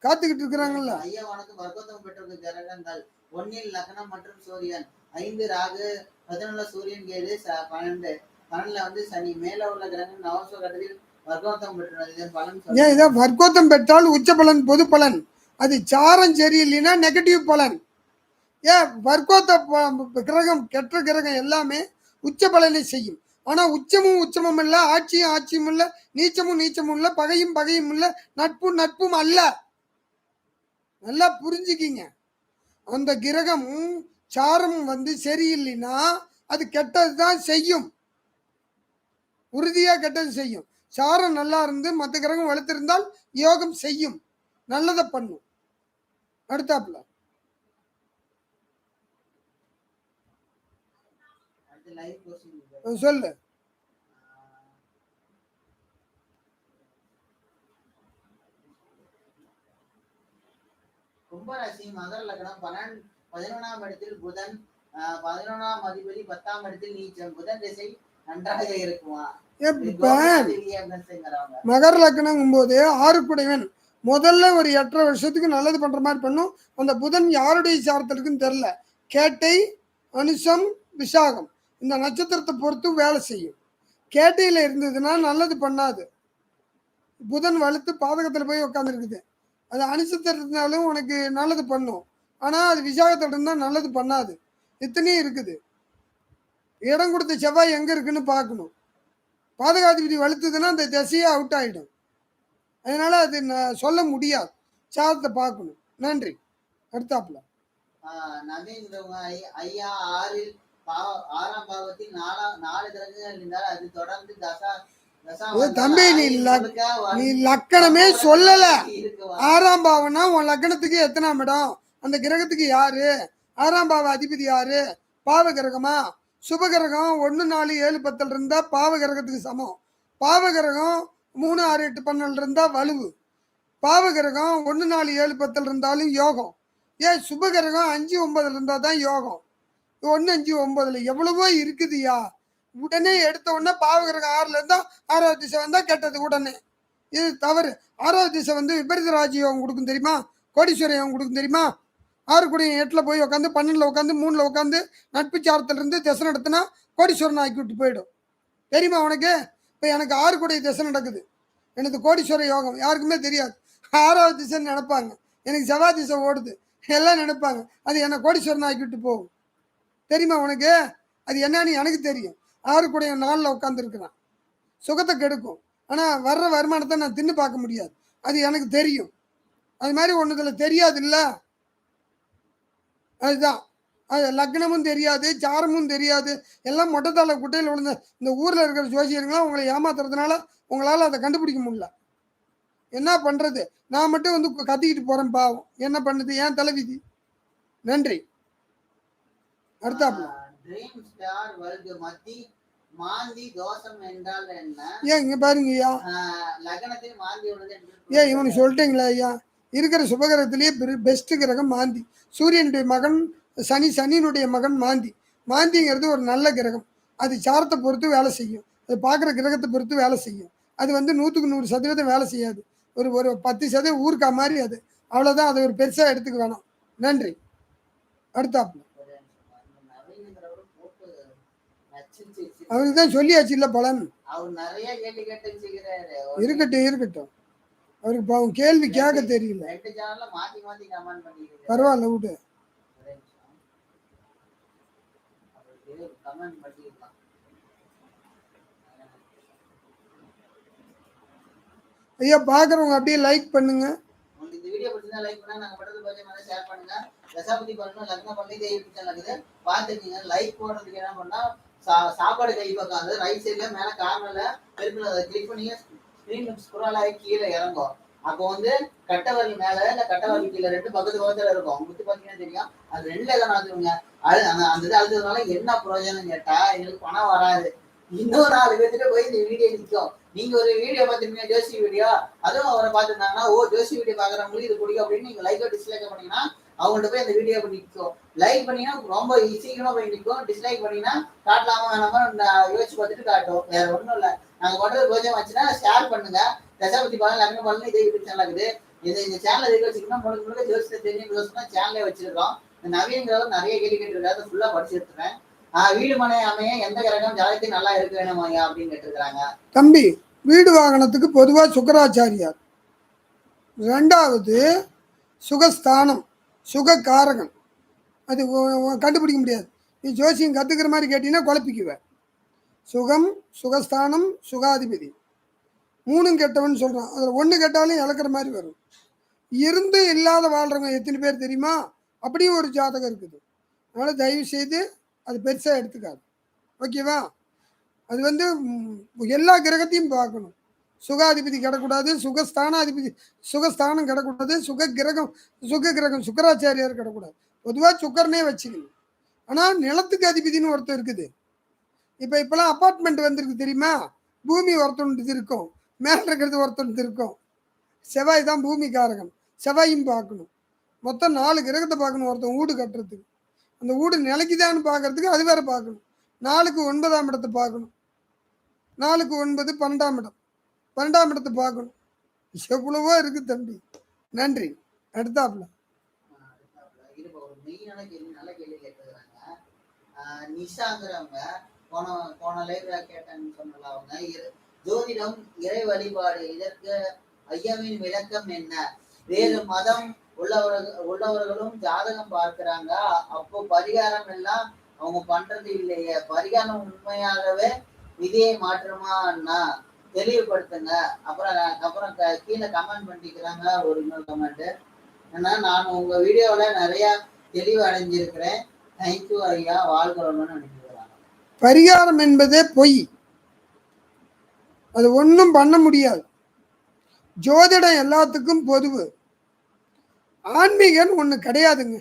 காத்துக்கிட்டு இருக்கிறாங்கல்ல. ஐயா வணக்கம். வர்க்கோத்தம் பெற்றது கிரகங்கள் 1 லக்னம் மற்றும் சூரியன், 5 ராகு, 11 சூரியன், 7 12 12ல சனி. மேல உள்ள கிரகங்கள் நவச கட்டத்தில் வர்க்கோத்தம் பெற்றுள்ளது. இதன் பலன் ஏன் இதை வர்க்கோத்தம் பெற்றால் உச்ச பலன், பொது பலன். அது சாரம் சரியில்லைன்னா நெகட்டிவ் பலன். ஏன் வர்க்கோத்த கிரகம் கெட்ட கிரகம் எல்லாமே உச்ச பலனை செய்யும். ஆனால் உச்சமும் உச்சமும் இல்லை, ஆட்சியும் ஆட்சியும் இல்லை, நீச்சமும் நீச்சமும் இல்லை, பகையும் பகையும் இல்லை, நட்பும் நட்பும் அல்ல. நல்லா புரிஞ்சுக்கிங்க. அந்த கிரகம் சாரம் சரியில்லைன்னா அது கெட்டது தான் செய்யும், உறுதியாக கெட்டது செய்யும். சாரம் நல்லா இருந்து மற்ற கிரகம் வலுத்திருந்தால் யோகம் செய்யும், நல்லதை பண்ணும். அடுத்தாப்புல சொல்லு. கும்பராசி மகர லக்னம் 11ஆம் இடத்தில் புதன், 11ஆம் அதிபதி 10ஆம் இடத்தில் நீச்சம். புதன் திசை நன்றாக இருக்குமா? மகர லக்னம் போது 6 குடைவன் முதல்ல ஒரு 8.5 வருஷத்துக்கு நல்லது பண்ற மாதிரி பண்ணும். அந்த புதன் யாருடைய சாரத்தில் இருக்குன்னு தெரியல. கேட்டை, அனுசம், விசாகம் இந்த நட்சத்திரத்தை பொறுத்து வேலை செய்யும். கேட்டையில இருந்ததுன்னா நல்லது பண்ணாது. புதன் வலுத்து பாதகத்தில் போய் உட்காந்துருக்குது. அது அனுசத்தினாலும் உனக்கு நல்லது பண்ணும், ஆனால் அது விசாகத்தில் இருந்தால் நல்லது பண்ணாது. இத்தனையும் இருக்குது. இடம் கொடுத்த செவ்வாய் எங்கே இருக்குன்னு பார்க்கணும். பாதகாதிபதி வலுத்துதுன்னா அந்த திசையே அவுட் ஆகிடும். அதனால அது சொல்ல முடியாது, சாதத்தை பார்க்கணும். நன்றி. அடுத்தாப்புல ஐயா 6ஆம் பாவத்தில் 4 கிரகங்கள் இருந்தால் அது தொடர்ந்து தம்பி நீ லக்கணமே சொல்லல. 6ஆம் பாவம்னா உன் லக்கணத்துக்கு எத்தனாம் இடம், அந்த கிரகத்துக்கு யாரு, 6ஆம் பாவ அதிபதி யாரு, பாவ கிரகமா சுப கிரகம்? 1, 4, 7, 10 இருந்தா பாவ கிரகத்துக்கு சமம். பாவ கிரகம் 3, 6, 8, 12 இருந்தா வலுவு. பாவ கிரகம் 1, 4, 7, 10 இருந்தாலும் யோகம். ஏன் சுப கிரகம் 5, 9 இருந்தா தான் யோகம். 1, 5, 9 எவ்வளவோ இருக்குதுயா. உடனே எடுத்த உடனே பாவகிரகம் 6ல இருந்தா 6வது திசை வந்தா கெட்டது உடனே. இது தவறு. 6வது திசை விபரீத ராஜயோகம் கொடுக்கும் தெரியுமா, கோடீஸ்வர யோகம் கொடுக்கும் தெரியுமா. 6 கூடிய 8ல போய் உட்காந்து 12ல உட்காந்து 3ல உட்காந்து நட்பு சாரத்துல இருந்து திசை நடத்தினா கோடீஸ்வரன் ஆக்கி விட்டு போயிடும். தெரியுமா உனக்கு? இப்போ எனக்கு 6 கூடிய திசை நடக்குது, எனக்கு கோடீஸ்வர யோகம் யாருக்குமே தெரியாது. 6வது திசைன்னு நினைப்பாங்க, எனக்கு செவ்வாய் திசை ஓடுது எல்லாம் நினைப்பாங்க. அது என்னை கோடீஸ்வரன் ஆக்கி விட்டு போகும். தெரியுமா உனக்கு? அது என்னன்னு எனக்கு தெரியும். 6 கூடிய 4ல் உட்காந்துருக்குறான், சுகத்தை கெடுக்கும். ஆனால் வர்ற வருமானத்தை நான் தின்னு பார்க்க முடியாது, அது எனக்கு தெரியும். அது மாதிரி ஒன்றுதுல தெரியாது இல்லை. அதுதான், அது லக்னமும் தெரியாது, சாரமும் தெரியாது, எல்லாம் மொட்டைத்தாள குட்டையில் விழுந்த இந்த ஊரில் இருக்கிற ஜோசியர்கள்லாம் உங்களை ஏமாத்துறதுனால உங்களால் அதை கண்டுபிடிக்க முடியல. என்ன பண்ணுறது? நான் மட்டும் கத்திக்கிட்டு போகிறேன், பாவம். என்ன பண்ணுது? ஏன் தலைவிதி. நன்றி. அடுத்தாப்புல ஏன் இங்க பாருங்கய்யா, ஏன் இவனுக்கு சொல்லிட்டீங்களா ஐயா? இருக்கிற சுபகிரகத்திலேயே பெஸ்ட் கிரகம் மாந்தி. சூரியனுடைய மகன் சனி, சனியினுடைய மகன் மாந்தி. மாந்திங்கிறது ஒரு நல்ல கிரகம். அது சாரத்தை பொறுத்து வேலை செய்யும், அது பார்க்குற கிரகத்தை பொறுத்து வேலை செய்யும். அது 100க்கு 100% வேலை செய்யாது. ஒரு 10% ஊருக்கா மாதிரி அது, அவ்வளோதான். அதை ஒரு பெருசாக எடுத்துக்க வேணாம். நன்றி. அடுத்தாப்புல அவருக்கு தான் சொல்லியாச்சு இல்லை பலன். இருக்கட்டும் இருக்கட்டும், அவருக்கு பாவம் கேள்வி கேட்க தெரியல. பரவாயில்ல விட்டு. ஐயா பாக்குறவங்க அப்படியே லைக் பண்ணுங்க. இந்த வீடியோ பிடிச்சா லைக் பண்ணுங்க, நாங்க பண்றது கொஞ்சம் ஷேர் பண்ணுங்க. தசாபதி பண்ணனும், லக்னம் பண்ணி இதே யூடியூப் சேனல் இருக்குது பாத்துக்கீங்க. லைக் போடுறதுக்கு என்ன பண்ணா சாப்பாடு கை பக்கம் அது ரைட் சைடுல மேல கார்னர்ல பெருக்குல அதை கிளிக் பண்ணி ஸ்கிரீன் ஸ்க்ரோல் ஆகி கீழே இறங்கும். அப்போ கட்டவரல் மேல இல்ல கட்டவரல் கீழே 2 பக்கத்துல இருக்கும். உங்களுக்கு பாத்தீங்கன்னா தெரியும். அது 2ல எல்லாம் நடத்துவீங்க. அந்த இது அழுதுனால என்ன பிரயோஜனம் கேட்டா எங்களுக்கு பணம் வராது. இன்னொரு 4 பேர்கிட்ட போய் இந்த வீடியோ நிற்கும். நீங்க ஒரு வீடியோ பார்த்துருப்பீங்க, ஜோசி வீடியோ, அதுவும் அவரை பார்த்துருந்தாங்கன்னா ஓ ஜோசி வீடியோ பாக்குறவங்களுக்கு இது பிடிக்கும் அப்படின்னு நீங்க லைக் டிஸ்லைக் பண்ணீங்கன்னா அவங்கள்ட்ட போய் அந்த வீடியோ நிற்கும். லைக் பண்ணீங்கன்னா ரொம்ப சீக்கிரமா போய் நிற்கும். டிஸ்லைக் பண்ணீங்கன்னா காட்டலாமா வேணாமா யோசிச்சு பார்த்துட்டு காட்டும். வேற ஒன்றும் இல்லை. நாங்க பண்றது கொஞ்சம் வச்சுன்னா ஷேர் பண்ணுங்க. தசாபதி பாலன், லக்னம் பாலன் இதே யூடியூப் சேனல் இருக்குது. இந்த சேனல் எதுக்கு வச்சுக்கோன்னா முழுக்க ஜோசியத்தை தெரிஞ்சு யோசிச்சுன்னா சேனலே வச்சிருக்கோம். இந்த நவீனங்கிறவர் நிறைய கேள்வி கேட்டுருக்காரு, அதை ஃபுல்லா படிச்சு எடுத்துறேன். வீடு மனை அமைய எந்த கிரகம் ஜாதகத்தில் நல்லா இருக்க வேணுமாயா அப்படின்னு கேட்டிருக்கிறாங்க. தம்பி, வீடு வாகனத்துக்கு பொதுவாக சுக்கராச்சாரியார். 2வது சுகஸ்தானம், சுககாரகன். அது கண்டுபிடிக்க முடியாது. நீ ஜோசியம் கற்றுக்கிற மாதிரி கேட்டீங்கன்னா குழப்பிக்குவேன். சுகம், சுகஸ்தானம், சுகாதிபதி, மூணும் கெட்டவன் சொல்கிறான். அதில் ஒன்று கெட்டாலும் இழக்கிற மாதிரி வரும். இருந்து இல்லாத வாழ்கிறவங்க எத்தனை பேர் தெரியுமா? அப்படியும் ஒரு ஜாதகம் இருக்குது. அதனால் தயவு செய்து அது பெருசாக எடுத்துக்காது. ஓகேவா? அது வந்து எல்லா கிரகத்தையும் பார்க்கணும். சுகாதிபதி கிடக்கூடாது, சுகஸ்தானாதிபதி சுகஸ்தானம் கிடக்கூடாது, சுக கிரகம் சுக்கராச்சாரியார் கிடக்கூடாது. பொதுவாக சுக்கரனே வச்சுக்கணும். ஆனால் நிலத்துக்கு அதிபதினு ஒருத்தர் இருக்குது. இப்போலாம் அப்பார்ட்மெண்ட் வந்திருக்கு தெரியுமா? பூமி ஒருத்தொன்று இருக்கும், மேலே இருக்கிறது ஒருத்தொன்று இருக்கும். செவ்வாய் தான் பூமிக்காரகன், செவ்வாயும் பார்க்கணும். மொத்தம் 4 கிரகத்தை பார்க்கணும் ஒருத்தன் வீடு கட்டுறதுக்கு. அந்த வீடு நிலைக்குதான்னு பார்க்கறதுக்கு அது வேற பார்க்கணும். 4க்கு 9ஆம் இடத்தை பார்க்கணும். 4க்கு 9 12ஆம் இடம், 12ஆம் இடத்தை பார்க்கணும். எவ்வளவோ இருக்கு தம்பி. நன்றி. அடுத்தாப்புல ஒரு மெயினான கேள்வி, நல்ல கேள்வி கேட்டுக்கிறாங்க. நிஷாங்கிறவங்க போன லைவ்ல கேட்டேன்னு சொன்னல, அவங்க ஜோதிடம் இறை வழிபாடு இதற்கு ஐயாவின் விளக்கம் என்ன? வேறு மதம் உள்ளவர்களும் ஜாதகம் பார்க்கிறாங்க, அப்போ பரிகாரம் எல்லாம் அவங்க பண்றது இல்லையே, பரிகாரம் உண்மையாகவே விதியை மாற்றமா தெளிவுபடுத்துங்க. அப்புறம் கீழே கமெண்ட் பண்ணிக்கிறாங்க. ஒரு இன்னொரு கமெண்ட் ஏன்னா, நான் உங்க வீடியோல நிறைய தெளிவு அடைஞ்சிருக்கிறேன், தேங்க்யூ ஐயா, வாழ்கிறோம்னு நினைக்கிறாங்க. பரிகாரம் என்பதே பொய், அது ஒன்றும் பண்ண முடியாது. ஜோதிடம் எல்லாத்துக்கும் பொதுவு. ஆன்மீகன் ஒன்று கிடையாதுங்க.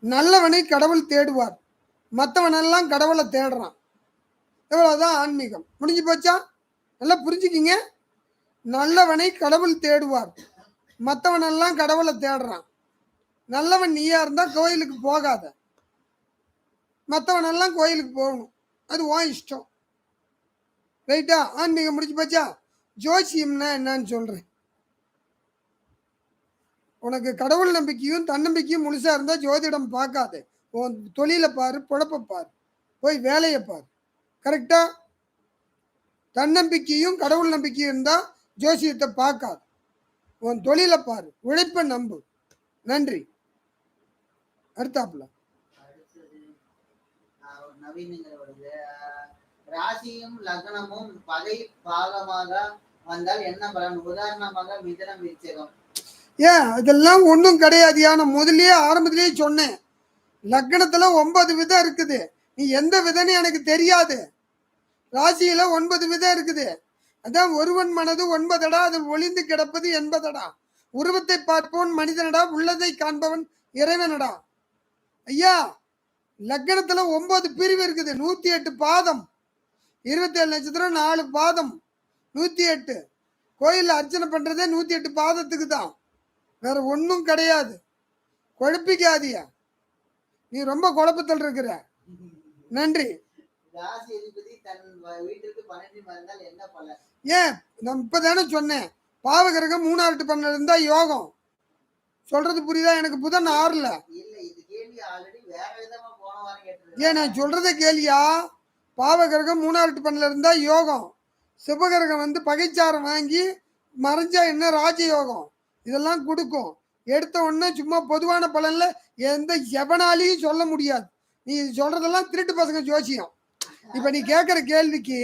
நல்லவனை கடவுள் தேடுவார், மற்றவனெல்லாம் கடவுளை தேடுறான். இவ்வளவுதான் ஆன்மீகம். முடிஞ்சு போச்சா? நல்லா புரிஞ்சுக்கிங்க. நல்லவனை கடவுள் தேடுவார், மற்றவனெல்லாம் கடவுளை தேடுறான். நல்லவன் நீயா இருந்தா கோயிலுக்கு போகாத, மற்றவனெல்லாம் கோயிலுக்கு போகணும். அது உன் இஷ்டம். ரைட்டா? ஆன்மீகம் முடிஞ்சு போச்சா? ஜோசியம்னா என்னன்னு சொல்றேன். உனக்கு கடவுள் நம்பிக்கையும் தன்னம்பிக்கையும் முழுசா இருந்தா ஜோதிடம் பார்க்காது. உன் தொழிலை பாரு, பொழப்ப பாரு, போய் வேலையை பாரு. கரெக்டா? தன்னம்பிக்கையும் கடவுள் நம்பிக்கையும் இருந்தா ஜோசியத்தை பார்க்காது. உன் தொழிலை பாரு, உழைப்ப நம்பு. நன்றி. அடுத்தாப்புல நவீனங்கிறவருக்கு ராசியும் லக்னமும் பகை பாகமாக வந்தால் என்ன பலன்? உதாரணமாக மிதனம், விருச்சிகம். ஏன் இதெல்லாம் ஒன்றும் கிடையாது. நான் முதல்லயே ஆரம்பத்திலேயே சொன்னேன், லக்னத்துல 9 விதம் இருக்குது. நீ எந்த விதம்னு எனக்கு தெரியாது. ராசியில 9 விதம் இருக்குது. அதான் ஒருவன் மனது 9டா, அதில் ஒளிந்து கிடப்பது 80டா. உருவத்தை பார்ப்பவன் மனிதனடா, உள்ளதை காண்பவன் இறைவனடா. ஐயா, லக்னத்துல 9 பிரிவு இருக்குது, 108 பாதம், 27 நட்சத்திரம், 4 பாதம், 108. கோயில்ல அர்ச்சனை பண்றதே 108 பாதத்துக்கு தான், வேற ஒன்றும் கிடையாது. குழப்பிக்காதியா, நீ ரொம்ப குழப்பத்தில் இருக்கிற. நன்றி. ஏன் நான் இப்பதானே சொன்னேன், பாவகிரகம் 3 to 12 இருந்தா யோகம். சொல்றது புரியுதா? எனக்கு புதன் 6ல. ஏன் நான் சொல்றத கேளியா? பாவகிரகம் 3 to 12 இருந்தா யோகம். சிவகிரகம் வந்து பகைச்சாரம் வாங்கி மறைஞ்சா என்ன ராஜயோகம். இதெல்லாம் கொடுக்கும். எடுத்த உடனே சும்மா பொதுவான பலன்ல எந்த எவனாலையும் சொல்ல முடியாது. நீ சொல்றதெல்லாம் திருட்டு பசங்க ஜோசியம். இப்ப நீ கேட்கிற கேள்விக்கு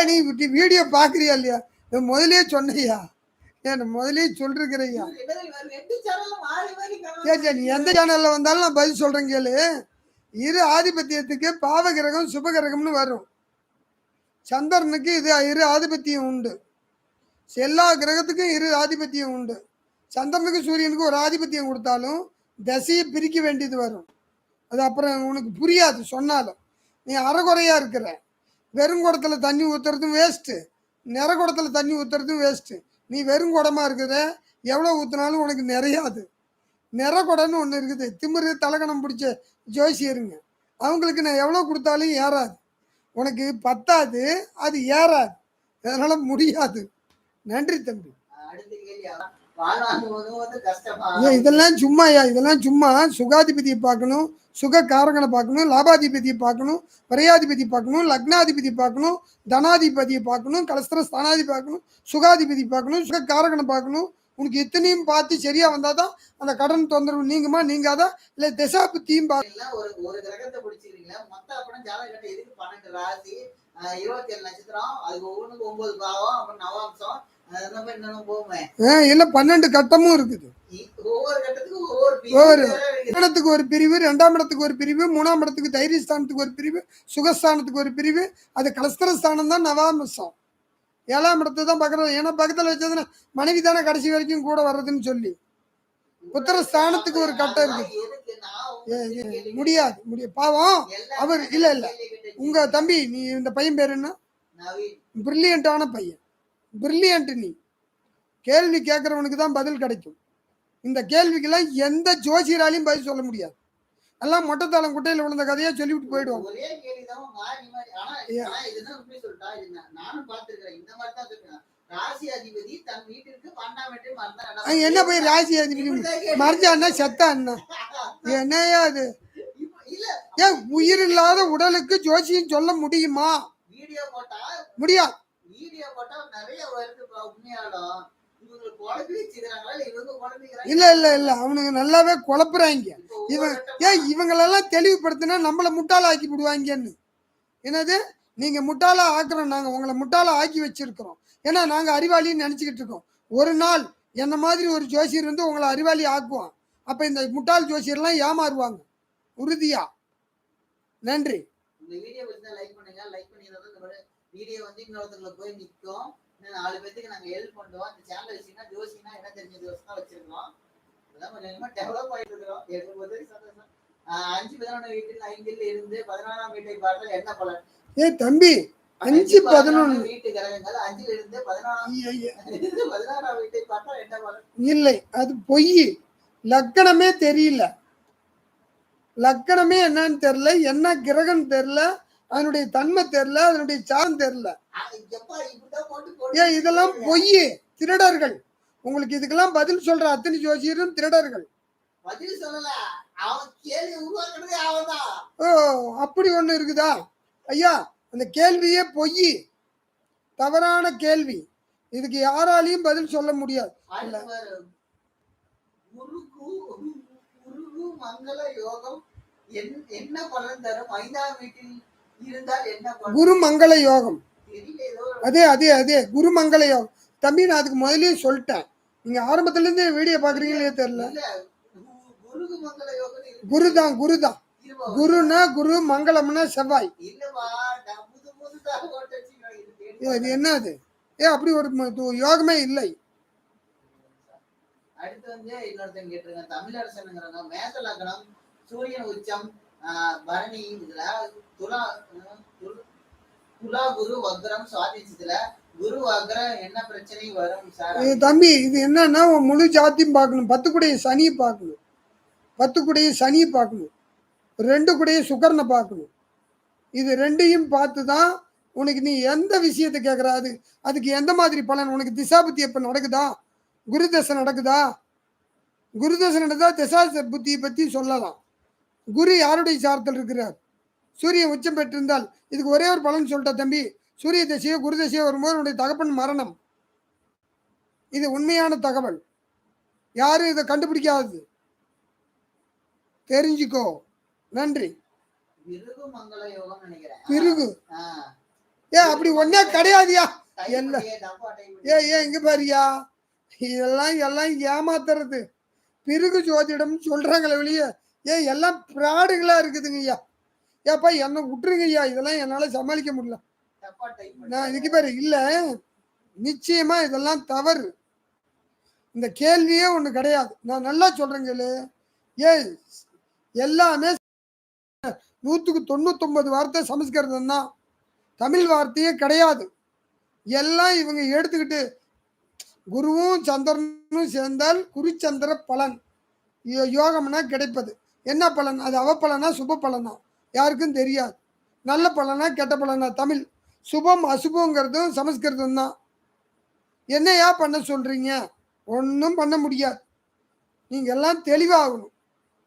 நீ வீடியோ பாக்குறியா இல்லையா? முதலே சொன்னையா? முதலே சொல்றியா? நீ எந்த சேனல்ல வந்தாலும் நான் பதில் சொல்றேன் கேளு. இரு ஆதிபத்தியத்துக்கு பாவகிரகம் சுபகிரகம்னு வரும். சந்திரனுக்கு இது இரு ஆதிபத்தியம் உண்டு. எல்லா கிரகத்துக்கும் இரு ஆதிபத்தியம் உண்டு. சந்திரனுக்கு சூரியனுக்கு ஒரு ஆதிபத்தியம் கொடுத்தாலும் தசையை பிரிக்க வேண்டியது வரும். அது அப்புறம் உனக்கு புரியாது சொன்னாலும். நீ அரைகுறையா இருக்கிற. வெறுங்குடத்துல தண்ணி ஊத்துறதும் வேஸ்ட்டு, நிறகுடத்துல தண்ணி ஊத்துறதும் வேஸ்ட்டு. நீ வெறுங்குடமா இருக்கிற, எவ்வளோ ஊற்றினாலும் உனக்கு நிறையாது. நிறகுடன்னு ஒன்று இருக்குது, திமிரு தலகணம் பிடிச்ச ஜோசியருங்க. அவங்களுக்கு நான் எவ்வளோ கொடுத்தாலும் ஏறாது, உனக்கு பத்தாது, அது ஏறாது, அதனால முடியாது. நன்றி தம்பி. அடுத்த கேள்வி வாழ்வாங்கும் போது கஷ்டமா? இதெல்லாம் சும்மாயா, இதெல்லாம் சும்மா. சுகாதிபதியை பார்க்கணும், சுக காரகனை பார்க்கணும், லாபாதிபதியை பார்க்கணும், விரையாதிபதி பார்க்கணும், லக்னாதிபதி பார்க்கணும், தனாதிபதியை பார்க்கணும், கலஸ்திர ஸ்தானாதிபதி பார்க்கணும், சுகாதிபதி பார்க்கணும், சுக காரகனை பார்க்கணும். உனக்கு இத்தனையும் பார்த்து சரியா வந்தாதான் அந்த கடன் தொந்தரவு நீங்குமா நீங்காதா, இல்ல திசா புத்தியும் ஒரு கிரகத்தை பிடிச்சிருக்கீங்களா? மொத்த அப்படம் ஜாதகத்தை எதுக்கு 12 ராசி 27 நட்சத்திரம், அதுக்கு ஒவ்வொன்றுக்கு 9 பாவம், அப்புறம் நவாம்சம், இல்ல 12 கட்டமும் இருக்குது. ஒவ்வொரு கட்டத்துக்கும் ஒவ்வொரு இடத்துக்கு ஒரு பிரிவு, 2ஆம் இடத்துக்கு ஒரு பிரிவு, 3ஆம் இடத்துக்கு தைரியஸ்தானத்துக்கு ஒரு பிரிவு, சுகஸ்தானத்துக்கு ஒரு பிரிவு. அது கலஸ்திரஸ்தானம் தான் நவாம்சம். 7ஆம் இடத்தை தான் பார்க்கறது. ஏன்னா பக்கத்துல வச்சதுன்னா மனைவி தானே கடைசி வரைக்கும் கூட வர்றதுன்னு சொல்லி புத்திரஸ்தானத்துக்கு ஒரு கட்டம் இருக்கு. முடியாது பாவம் அவர். இல்ல உங்க தம்பி, நீ இந்த பையன் பேரு என்ன? பிரில்லியண்டான பையன், பிரில்லியன்ட். நீ கேள்வி கேட்கறவனுக்கு தான் பதில் கிடைக்கும். இந்த கேள்விக்கெல்லாம் எந்த ஜோசியராலையும் பதில் சொல்ல முடியாது. எல்லாம் மொட்டைத்தாளம் குட்டையில விழுந்த கதையா சொல்லிவிட்டு போயிடுவாங்க. என்ன போய் ராசி அதிபதி மறைஞ்சான்னா செத்தா என்னையா அது? ஏன் உயிர் இல்லாத உடலுக்கு ஜோசியம் சொல்ல முடியுமா? முடியாது. இல்ல அவனுங்க நல்லாவே குழப்புறாங்க. இவங்களெல்லாம் தெளிவுபடுத்தினா நம்மளை முட்டாள ஆக்கி விடுவாங்கன்னு. என்னது, நீங்க முட்டாளா ஆக்குறோம், நாங்க உங்களை முட்டாளா ஆக்கி வச்சிருக்கிறோம். ஏன்னா நாங்க அறிவாளின்னு நினைச்சுக்கிட்டு இருக்கோம். ஒரு நாள் என்ன மாதிரி ஒரு ஜோசியர் வந்து உங்களை அறிவாளி ஆக்குவான். அப்ப இந்த முட்டாள் ஜோசியர்லாம் ஏமாறுவாங்க உறுதியா. நன்றி. இந்த வீடியோ லைக் பண்ணுங்க. லைக் பண்ணி வீடியோ வந்து இன்னொருத்தவங்களை போய் நிற்கும். 4 பேருக்கு நாங்க ஹெல்ப் பண்ணுவோம். இந்த சேனல் வச்சீங்கன்னா ஜோசினா என்ன தெரிஞ்ச ஜோசி தான் வச்சிருக்கோம். அதான் கொஞ்சம் டெவலப் ஆயிட்டு இருக்கிறோம். எடுக்கும்போது சந்தோஷம். 5-11 வீட்டில் 5 இருந்து 14ஆம் வீட்டை பார்த்தால் என்ன பலன்? தம்பி 5-11 வீட்டு கிரகங்கள் 5 இருந்து 16ஆம் வீட்டை பார்த்தால் என்ன பலன்? இல்லை, அது பொய். லக்கணமே தெரியல. லக்கணமே என்னன்னு தெரியல, என்ன கிரகம் தெரியல, அதனுடைய தன்மை தெரியல, அதனுடைய சாரம் தெரியல. இதெல்லாம் பொய், திருடர்கள். உங்களுக்கு இதுக்கெல்லாம் பதில் சொல்ற அத்தனை ஜோசியரும் திருடர்கள். அப்படி ஒண்ணு இருக்குதா ஐயா? அந்த கேள்வியே பொய், தவறான கேள்வி. இதுக்கு யாராலையும் பதில் சொல்ல முடியாது. மங்கள யோகம் என்ன பலன் தரும்? 5ஆம் வீட்டில் இருந்தால் என்ன பலன்? குரு மங்கள யோகம். அதே குரு மங்கள யோகம். தம்பி, நான் அதுக்கு முதலே சொல்லிட்டேன். நீங்க ஆரம்பத்துல இருந்து வீடியோ பாக்குறீங்களே தெரியல. குருதான் குருனா குரு, மங்களம்னா செவ்வாய். இது என்னது? அப்படி ஒரு யோகமே இல்லை. அடுத்து வந்து இன்னொருத்தங்க கேட்டிருக்காங்க. தமிழரசனுங்கிறவங்க மேச லக்னம், சூரியன் உச்சம், பரணி, இதுல துலா குரு வக்ரம் சுவாதிச்சதுல குரு வக்ரம் என்ன பிரச்சனை வரும் சார்? தம்பி, இது என்னன்னா முழு ஜாத்தியும் பார்க்கணும். 10 குடைய சனியை பார்க்கணும், 10 குடைய சனியை பார்க்கணும், 2 குடைய சுக்கரனை பார்க்கணும். இது 2ஐயும் பார்த்து தான் உனக்கு நீ எந்த விஷயத்தை கேட்குற அதுக்கு எந்த மாதிரி பலன். உனக்கு திசாபுத்தி எப்ப நடக்குதா, குருதசை நடக்குதா? குருதசை நடந்தா திசா புத்தியை பத்தி சொல்லலாம். குரு யாருடைய சாரத்தில் இருக்கிறார்? சூரியன் உச்சம் பெற்றிருந்தால் இதுக்கு ஒரே ஒரு பலன் சொல்லிட்ட தம்பி. சூரிய தசையோ குரு தசையோ வரும்போது உன்னுடைய தகப்பன் மரணம். இது உண்மையான தகவல். யாரும் இதை கண்டுபிடிக்காதது. தெரிஞ்சுக்கோ. நன்றி. பிறகு அப்படி ஒன்னே கிடையாதுயா. இங்க பாரியா, எல்லாம் ஏமாத்துறது. பிறகு ஜோதிடம் சொல்றாங்களே வெளியே. எல்லாம் பிராடுகளா இருக்குதுங்க ஐயா. ஏப்பா என்ன விட்டுருங்க ஐயா, இதெல்லாம் என்னால சமாளிக்க முடியல. நான் இதுக்கு பேரு இல்ல, நிச்சயமா இதெல்லாம் தவறு. இந்த கேள்வியே ஒண்ணு கிடையாது. நான் நல்லா சொல்றேங்க. எல்லாமே 100க்கு 99 வார்த்தை சமஸ்கிருதம் தான், தமிழ் வார்த்தையே கிடையாது. எல்லாம் இவங்க எடுத்துக்கிட்டு குருவும் சந்திரனும் சேர்ந்தால் குருச்சந்திர பலன் யோகம்னா கிடைப்பது. என்ன பலன்? அது அவப்பலனா சுப பலனா யாருக்கும் தெரியாது. நல்ல பலனா கெட்ட பலனா? தமிழ் சுபம் அசுபங்கிறதும் சமஸ்கிருதம் தான். என்னையா பண்ண சொல்றீங்க? ஒன்றும் பண்ண முடியாது. நீங்க எல்லாம் தெளிவாகணும்.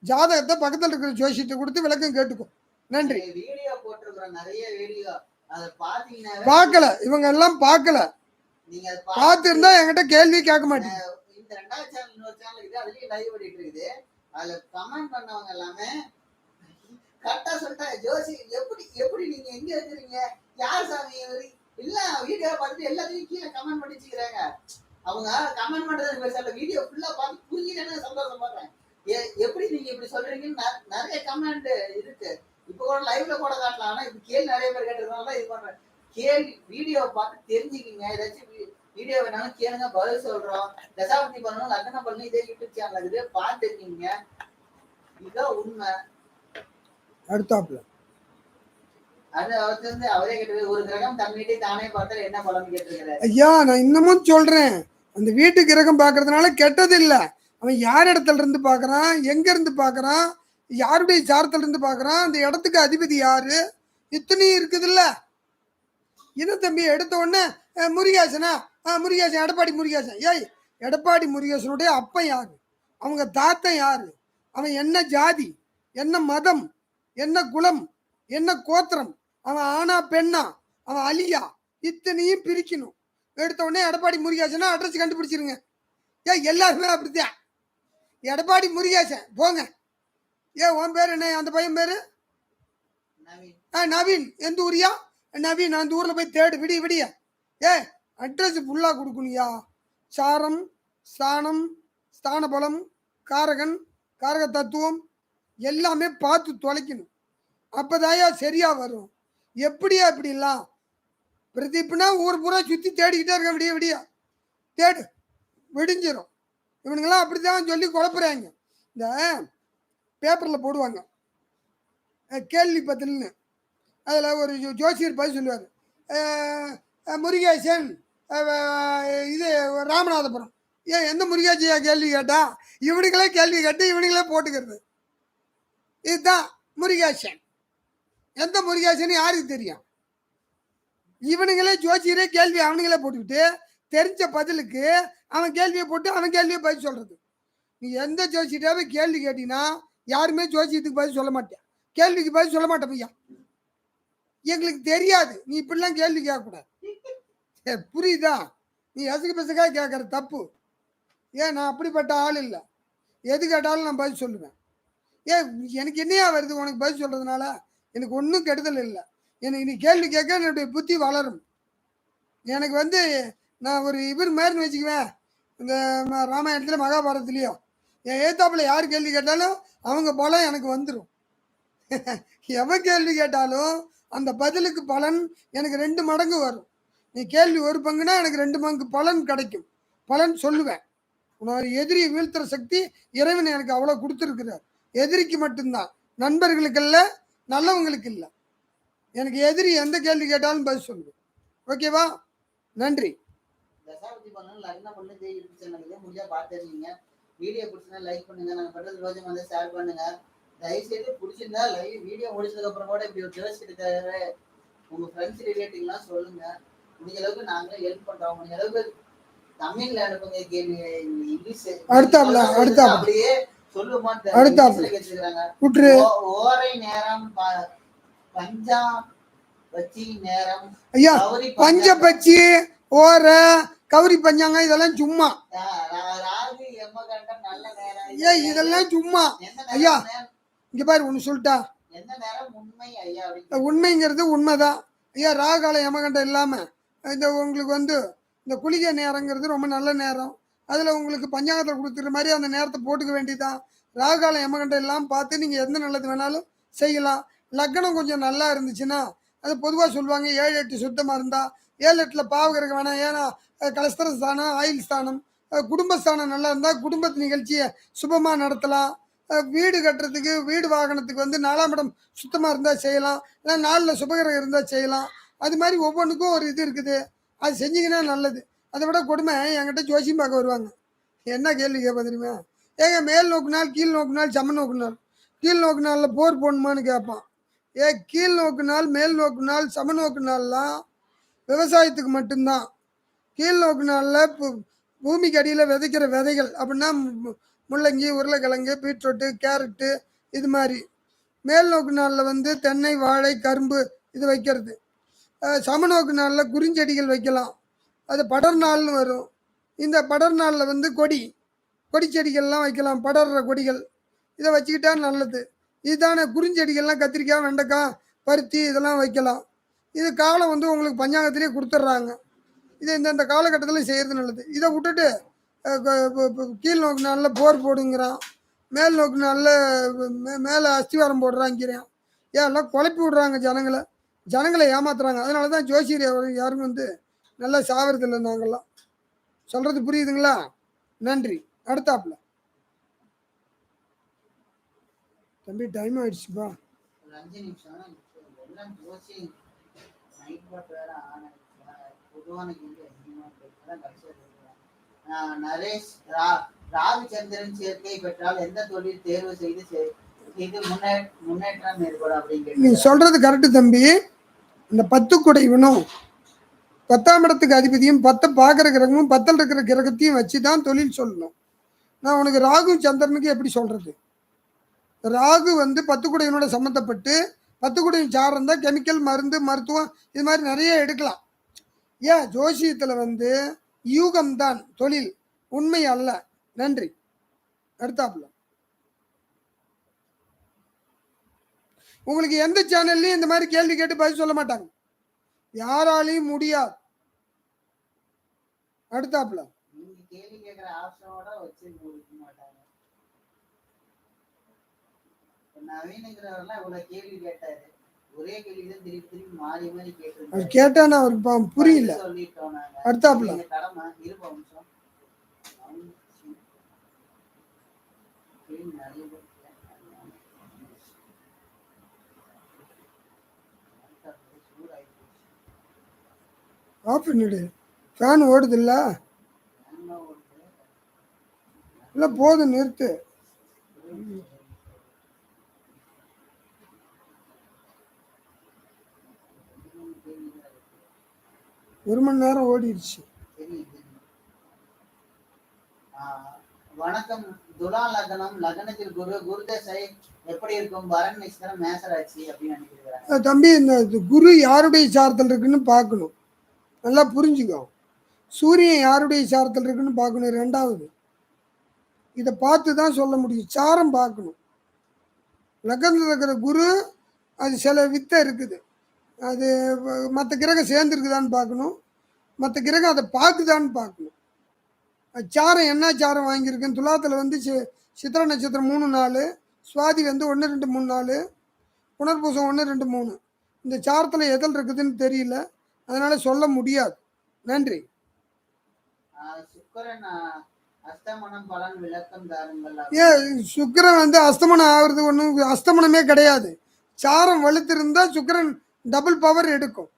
ஜாதகத்தை பக்கத்தில் இருக்கிற ஜோசியத்தை கொடுத்து விளக்கம் கேட்டுக்கோ. நன்றி. வீடியோ போட்டிருக்கிறோம், நிறைய வீடியோ. அதை பாத்தீங்கன்னா பார்க்கல, இவங்க எல்லாம் பார்க்கல. நீங்க பார்த்துருந்தா என்கிட்ட கேள்வி கேட்க மாட்டீங்க. இந்த 2வது சேனல், இன்னொரு சேனல் இருக்குது, அதுலயும் லைவ் ஓடிட்டு இருக்குது. அதுல கமெண்ட் பண்ணவங்க எல்லாமே கரெக்டா சொல்லிட்டாங்க. ஜோசி எப்படி எப்படி நீங்க எங்க இருக்கிறீங்க, யார் சாமி இவரு, இல்ல வீடியோ பார்த்துட்டு எல்லாத்தையும் கீழே கமெண்ட் பண்ணி வச்சுக்கிறாங்க. அவங்க கமெண்ட் பண்றது பேசல, வீடியோ ஃபுல்லா பார்த்து புரிஞ்சுட்டேன்னு சந்தோஷப்படுறேன். எப்படி நீங்க இப்படி சொல்றீங்கன்னு நிறைய கமெண்ட் இருக்கு. இப்ப கூட லைவ்ல கூட காட்டலாம். ஆனா இப்ப கேள்வி நிறைய பேர் கேட்டிருக்காங்க. இது பண்றேன், கேள்வி வீடியோ பார்த்து தெரிஞ்சுக்கிங்க. ஏதாச்சும் வீடியோ வேணாலும் கேளுங்க, பதில் சொல்றோம். தசாபதி பண்ணணும், லக்னம் பண்ணணும், இதே யூடியூப் சேனல் இருக்குது, பார்த்துருக்கீங்க. இதுதான் உண்மை. அடுத்தாப்புல அது அவர்கிட்ட இருந்து அவரே கேட்டு, ஒரு கிரகம் தன் வீட்டை தானே பார்த்தால் என்ன பலன் கேட்டிருக்கிறாரு. ஐயா, நான் இன்னமும் சொல்றேன், அந்த வீட்டு கிரகம் பார்க்கறதுனால கெட்டது இல்லை. அவன் யார் இடத்துல இருந்து பார்க்கறான், எங்க இருந்து பார்க்கறான், யாருடைய சாரத்துல இருந்து பார்க்கறான், அந்த இடத்துக்கு அதிபதி யாரு, இத்தனையும் இருக்குதுல்ல. இன்னும் தம்பி எடுத்த உடனே முருகேசனா, முருகேசன், எடப்பாடி முருகேசன். ஏய், எடப்பாடி முருகேசனுடைய அப்பன் யாரு, அவங்க தாத்தன் யாரு, அவன் என்ன ஜாதி, என்ன மதம், என்ன குலம், என்ன கோத்திரம், அவன் ஆனா பெண்ணா, அவன் அலியா, இத்தனையும் பிரிக்கணும். எடுத்த உடனே எடப்பாடி முருகேசனா அட்ரஸ் கண்டுபிடிச்சிருங்க. ஏன் எல்லாருமே அப்படித்தான். எடப்பாடி முருகேசன் போங்க. ஏன் உன் பேர் என்ன, அந்த பையன் பேரு நவீன், எந்த ஊரியா நவீன், அந்த ஊர்ல போய் தேடு, விடிய விடிய. அட்ரஸ் ஃபுல்லா கொடுக்கணுயா. சாரம், ஸ்தானம், ஸ்தான பலம், காரகன், காரக தத்துவம் எல்லாமே பார்த்து தொலைக்கணும். அப்பதாயா சரியா வரும். எப்படியா இப்படிலாம் பிரதீப்னா ஊர் பூரா சுத்தி தேடிக்கிட்டே இருக்க, விடிய விடிய தேடு, விடிஞ்சிடும். இவனுங்கெல்லாம் அப்படித்தான் சொல்லி குழப்புறாங்க. இந்த பேப்பர்ல போடுவாங்க கேள்வி பதில்னு, அதில் ஒரு ஜோசியர் பதில் சொல்லுவார், முருகேசன் இது ராமநாதபுரம். ஏன் எந்த முருகேசையா கேள்வி கேட்டா, இவனுங்களே கேள்வி கேட்டு இவனுங்களே போட்டுக்கிறது. இதுதான் முருகேசன். எந்த முருகேசன் யாருக்கு தெரியும்? இவனுங்களே ஜோசியரே கேள்வி அவனுங்களே போட்டுக்கிட்டு தெரிஞ்ச பதிலுக்கு அவன் கேள்வியை போட்டு அவன் கேள்வியை பதில் சொல்றது. நீ எந்த ஜோசியராவே கேள்வி கேட்டீங்கன்னா யாருமே ஜோசியத்துக்கு பதில் சொல்ல மாட்டேன், கேள்விக்கு பதில் சொல்ல மாட்டேன். ஐயா, எங்களுக்கு தெரியாது, நீ இப்படிலாம் கேள்வி கேட்கக்கூடாது. புரியுதா? நீ எசுக்கு பெசுக்காக கேட்கற தப்பு. ஏன் நான் அப்படிப்பட்ட ஆள் இல்லை, எது கேட்டாலும் நான் பதில் சொல்லுவேன். எனக்கு என்னையா வருது உனக்கு பதில் சொல்றதுனால? எனக்கு ஒன்றும் கெடுதல் இல்லை. எனக்கு நீ கேள்வி கேட்க என்னுடைய புத்தி வளரும். எனக்கு நான் ஒரு இவர் மாதிரின்னு வச்சுக்குவேன், இந்த ராமாயணத்துல மகாபாரதத்துலேயோ என் ஏத்தாப்புல யார் கேள்வி கேட்டாலும் அவங்க பலம் எனக்கு வந்துடும். எவன் கேள்வி கேட்டாலும் அந்த பதிலுக்கு பலன் எனக்கு 2 மடங்கு வரும். நீ கேள்வி ஒரு பங்குனா எனக்கு 2 மடங்கு பலன் கிடைக்கும். பலன் சொல்லுவேன். உன்னோட எதிரியை வீழ்த்துற சக்தி இறைவன் எனக்கு அவ்வளோ கொடுத்துருக்கிறார். எதிரிக்கு மட்டும்தான், நண்பர்களுக்கு இல்லை, நல்லவங்களுக்கு இல்லை. எனக்கு எதிரி எந்த கேள்வி கேட்டாலும் பதில் சொல்லுவேன். ஓகேவா? நன்றி. தசாபதி பண்ணணும், லக்னம் பண்ணு, யூடியூப் சேனலுக்கு முடிஞ்சா பார்த்துருக்கீங்க. வீடியோ பிடிச்சிருந்தா லைக் பண்ணுங்க, நாங்கள் பண்றது ரோஜம் வந்து ஷேர் பண்ணுங்க. தயவுசெய்து பிடிச்சிருந்தா லைவ் வீடியோ முடிச்சதுக்கு அப்புறம் கூட இப்படி ஒரு ஜோசி இருக்காரு உங்க ஃப்ரெண்ட்ஸ் ரிலேட்டிவ்லாம் சொல்லுங்க. முடிஞ்ச அளவுக்கு நாங்களே ஹெல்ப் பண்றோம். முடிஞ்ச அளவுக்கு தமிழ்ல அனுப்புங்க கேள்வி, இங்கிலீஷ் அப்படியே சொல்லுமான்னு கேட்டுருக்காங்க. ஓரை நேரம் பஞ்சா பச்சி நேரம், ஐயா பஞ்சபட்சி ஓர கௌரி பஞ்சாங்க இதெல்லாம் சும்மா. ராகு யமகண்டம் நல்ல நேரம், இதெல்லாம் சும்மா. ஐயா இங்க பாரு, ஒண்ணு சொல்லிட்டா, எந்த நேரம் உண்மை ஐயா? உண்மைங்கிறது உண்மைதான் ஐயா. ராகால யமகண்டம் இல்லாம இந்த உங்களுக்கு இந்த குளிகை நேரங்கிறது ரொம்ப நல்ல நேரம். அதுல உங்களுக்கு பஞ்சாங்கத்தில் கொடுத்துற மாதிரி அந்த நேரத்தை போட்டுக்க வேண்டியதான். ராகால யமகண்டம் எல்லாம் பார்த்து நீங்க எந்த நல்லது வேணாலும் செய்யலாம். லக்னம் கொஞ்சம் நல்லா இருந்துச்சுன்னா, அது பொதுவாக சொல்லுவாங்க 7, 8 சுத்தமாக இருந்தால், 7, 8 பாவகிரகம் வேணாம். ஏன்னா கலஸ்தர ஸ்தானம், ஆயில் ஸ்தானம், குடும்பஸ்தானம் நல்லா இருந்தால் குடும்பத்து நிகழ்ச்சியை சுபமாக நடத்தலாம். வீடு கட்டுறதுக்கு, வீடு வாகனத்துக்கு 4ஆம் இடம் சுத்தமாக இருந்தால் செய்யலாம். இல்லை 4ல் சுபகிரகம் இருந்தால் செய்யலாம். அது மாதிரி ஒவ்வொன்றுக்கும் ஒரு இது இருக்குது, அது செஞ்சிங்கன்னா நல்லது. அதை விட கொடுமை, என்கிட்ட ஜோசியம் பார்க்க வருவாங்க. என்ன கேள்வி கேட்பேன் தெரியுமா? மேல் நோக்குனால், கீழ் நோக்குனால், சம நோக்குனால், கீழ் நோக்குனாலில் போர் போடணுமான்னு கேட்பான். கீழ் நோக்கு நாள், மேல் நோக்கு நாள், சம நோக்கு நாள்லாம் விவசாயத்துக்கு மட்டும்தான். கீழ் நோக்கு நாளில் பூமிக்கு அடியில் விதைக்கிற விதைகள் அப்படின்னா முள்ளங்கி, உருளைக்கிழங்கு, பீட்ரூட்டு, கேரட்டு இது மாதிரி. மேல் நோக்கு நாளில் வந்து தென்னை, வாழை, கரும்பு இது வைக்கிறது. சமநோக்கு நாளில் குறிஞ்செடிகள் வைக்கலாம். அது படர் நாள்னு வரும். இந்த படர் நாளில் வந்து கொடி செடிகள்லாம் வைக்கலாம். படர்ற கொடிகள் இதை வச்சுக்கிட்டா நல்லது. இதுதானே குறிஞ்செடிகள்லாம் கத்திரிக்காய், வெண்டைக்காய், பருத்தி இதெல்லாம் வைக்கலாம். இது காலம் வந்து உங்களுக்கு பஞ்சாங்கத்திலே கொடுத்துட்றாங்க. இதை இந்த காலகட்டத்தில் செய்கிறது நல்லது. இதை விட்டுட்டு கீழ் நோக்கு நாளில் போர் போடுங்கிறான், மேல் நோக்கு நாளில் மேலே அஸ்திவாரம் போடுறாங்கிறேன். எல்லாம் குழப்பி விடுறாங்க ஜனங்களை ஏமாத்துறாங்க. அதனால தான் ஜோசியர் யாரும் வந்து நல்லா சாவறதில்லை. நாங்கள்லாம் சொல்கிறது புரியுதுங்களா? நன்றி. அடுத்தாப்புல தம்பி டைம் ஆயிடுச்சுப்பா. ஒரு 5 நிமிஷம் எல்லாம் யோசி நைட் பாட் வேற பொதுவான கேள்வி நரேஷ் ராவிச்சந்திரன் சேர்க்கை பெற்றால் எந்த தொழில் தேர்வு செய்து முன்னேற்றம் ஏற்படும் அப்படின்னு நீ சொல்றது கரெக்டு தம்பி. இந்த 10 குடை இவனும் 10ஆம் இடத்துக்கு அதிபதியும் 10 பார்க்குற கிரகமும் 10ல் இருக்கிற கிரகத்தையும் வச்சு தான் தொழில் சொல்லணும். நான் உனக்கு ராகு சந்திரனுக்கு எப்படி சொல்றது? ராகு வந்து 10 குடையினோட சம்மந்தப்பட்டு 10 குடையின் சாரம் தான் கெமிக்கல், மருந்து, மருத்துவம் இது மாதிரி நிறைய எடுக்கலாம். ஏன் ஜோசியத்தில் வந்து யூகம்தான் தொழில், உண்மை அல்ல. நன்றி. அடுத்தாப்புல உங்களுக்கு எந்த சேனல்லையும் இந்த மாதிரி கேள்வி கேட்டு பதில் சொல்ல மாட்டாங்க. யாராலையும் முடியாது. அடுத்தாப்புல கேள்வி கேட்கிற ஆப்ஷனோட வச்சு கொடுக்க மாட்டாங்க. நவீனங்கிறவரெல்லாம் இவ்வளவு கேள்வி கேட்டாரு. ஒரே கேள்வி தான் திருப்பி மாறி மாறி கேட்டு கேட்டானா அவருக்கு புரியல. சொல்லிட்டோம் நாங்க. அடுத்தாப்புல கடமை இருப்போம் நிமிஷம். ஆஃப் பண்ணிடு. ஃபேன் ஓடுது இல்லை போதும், நிறுத்து. ஒரு மணி நேரம் ஓடிடுச்சு. வணக்கம். துலா லக்னம், லக்னத்தில் குரு தசை எப்படி இருக்கும்? பரண் நட்சத்திரம் மேசராட்சி அப்படின்னு நினைக்கிறாங்க. தம்பி இந்த குரு யாருடைய சாரத்தில் இருக்குன்னு பார்க்கணும். நல்லா புரிஞ்சுக்கோ. சூரியன் யாருடைய சாரத்தில் இருக்குன்னு பார்க்கணும். 2வது இதை பார்த்து தான் சொல்ல முடியும். சாரம் பார்க்கணும். லக்னத்தில் இருக்கிற குரு அது சில வித்தை இருக்குது. அது மற்ற கிரகம் சேர்ந்துருக்குதான்னு பார்க்கணும். மற்ற கிரகம் அதை பார்க்குதான்னு பார்க்கணும். சாரம் என்ன சாரம் வாங்கியிருக்குன்னு. துலாத்தில் வந்து சித்திர நட்சத்திரம் 3 4, சுவாதி வந்து 1 2 3 4, புனர்பூசம் 1 2 3. இந்த சாரத்தில் எதில் இருக்குதுன்னு தெரியல, அதனால சொல்ல முடியாது. நன்றி. சுக்கிரன் வந்து அஸ்தமனம் ஆகுறது ஒன்றும் அஸ்தமனமே கிடையாது. சாரம் வலுத்திருந்தா சுக்கிரன் டபுள் பவர் எடுக்கும்.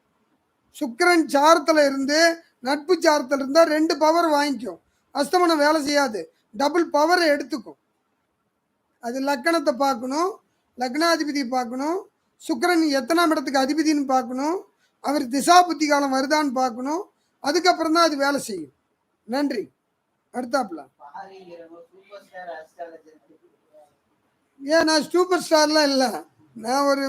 சுக்கிரன் சாரத்தில் இருந்து நட்பு சாரத்தில் இருந்தால் 2 பவர் வாங்கிக்கும். அஸ்தமனம் வேலை செய்யாது, டபுள் பவரை எடுத்துக்கும். அது லக்கணத்தை பார்க்கணும், லக்னாதிபதி பார்க்கணும், சுக்கிரன் எத்தனாம் இடத்துக்கு அதிபதினு பார்க்கணும், அவர் திசா புத்தி காலம் வருதான்னு பார்க்கணும். அதுக்கப்புறம் தான் அது வேலை செய்யும். நன்றி. அடுத்தாப்புல ஏன் நான் சூப்பர் ஸ்டார்லாம் இல்லை. நான் ஒரு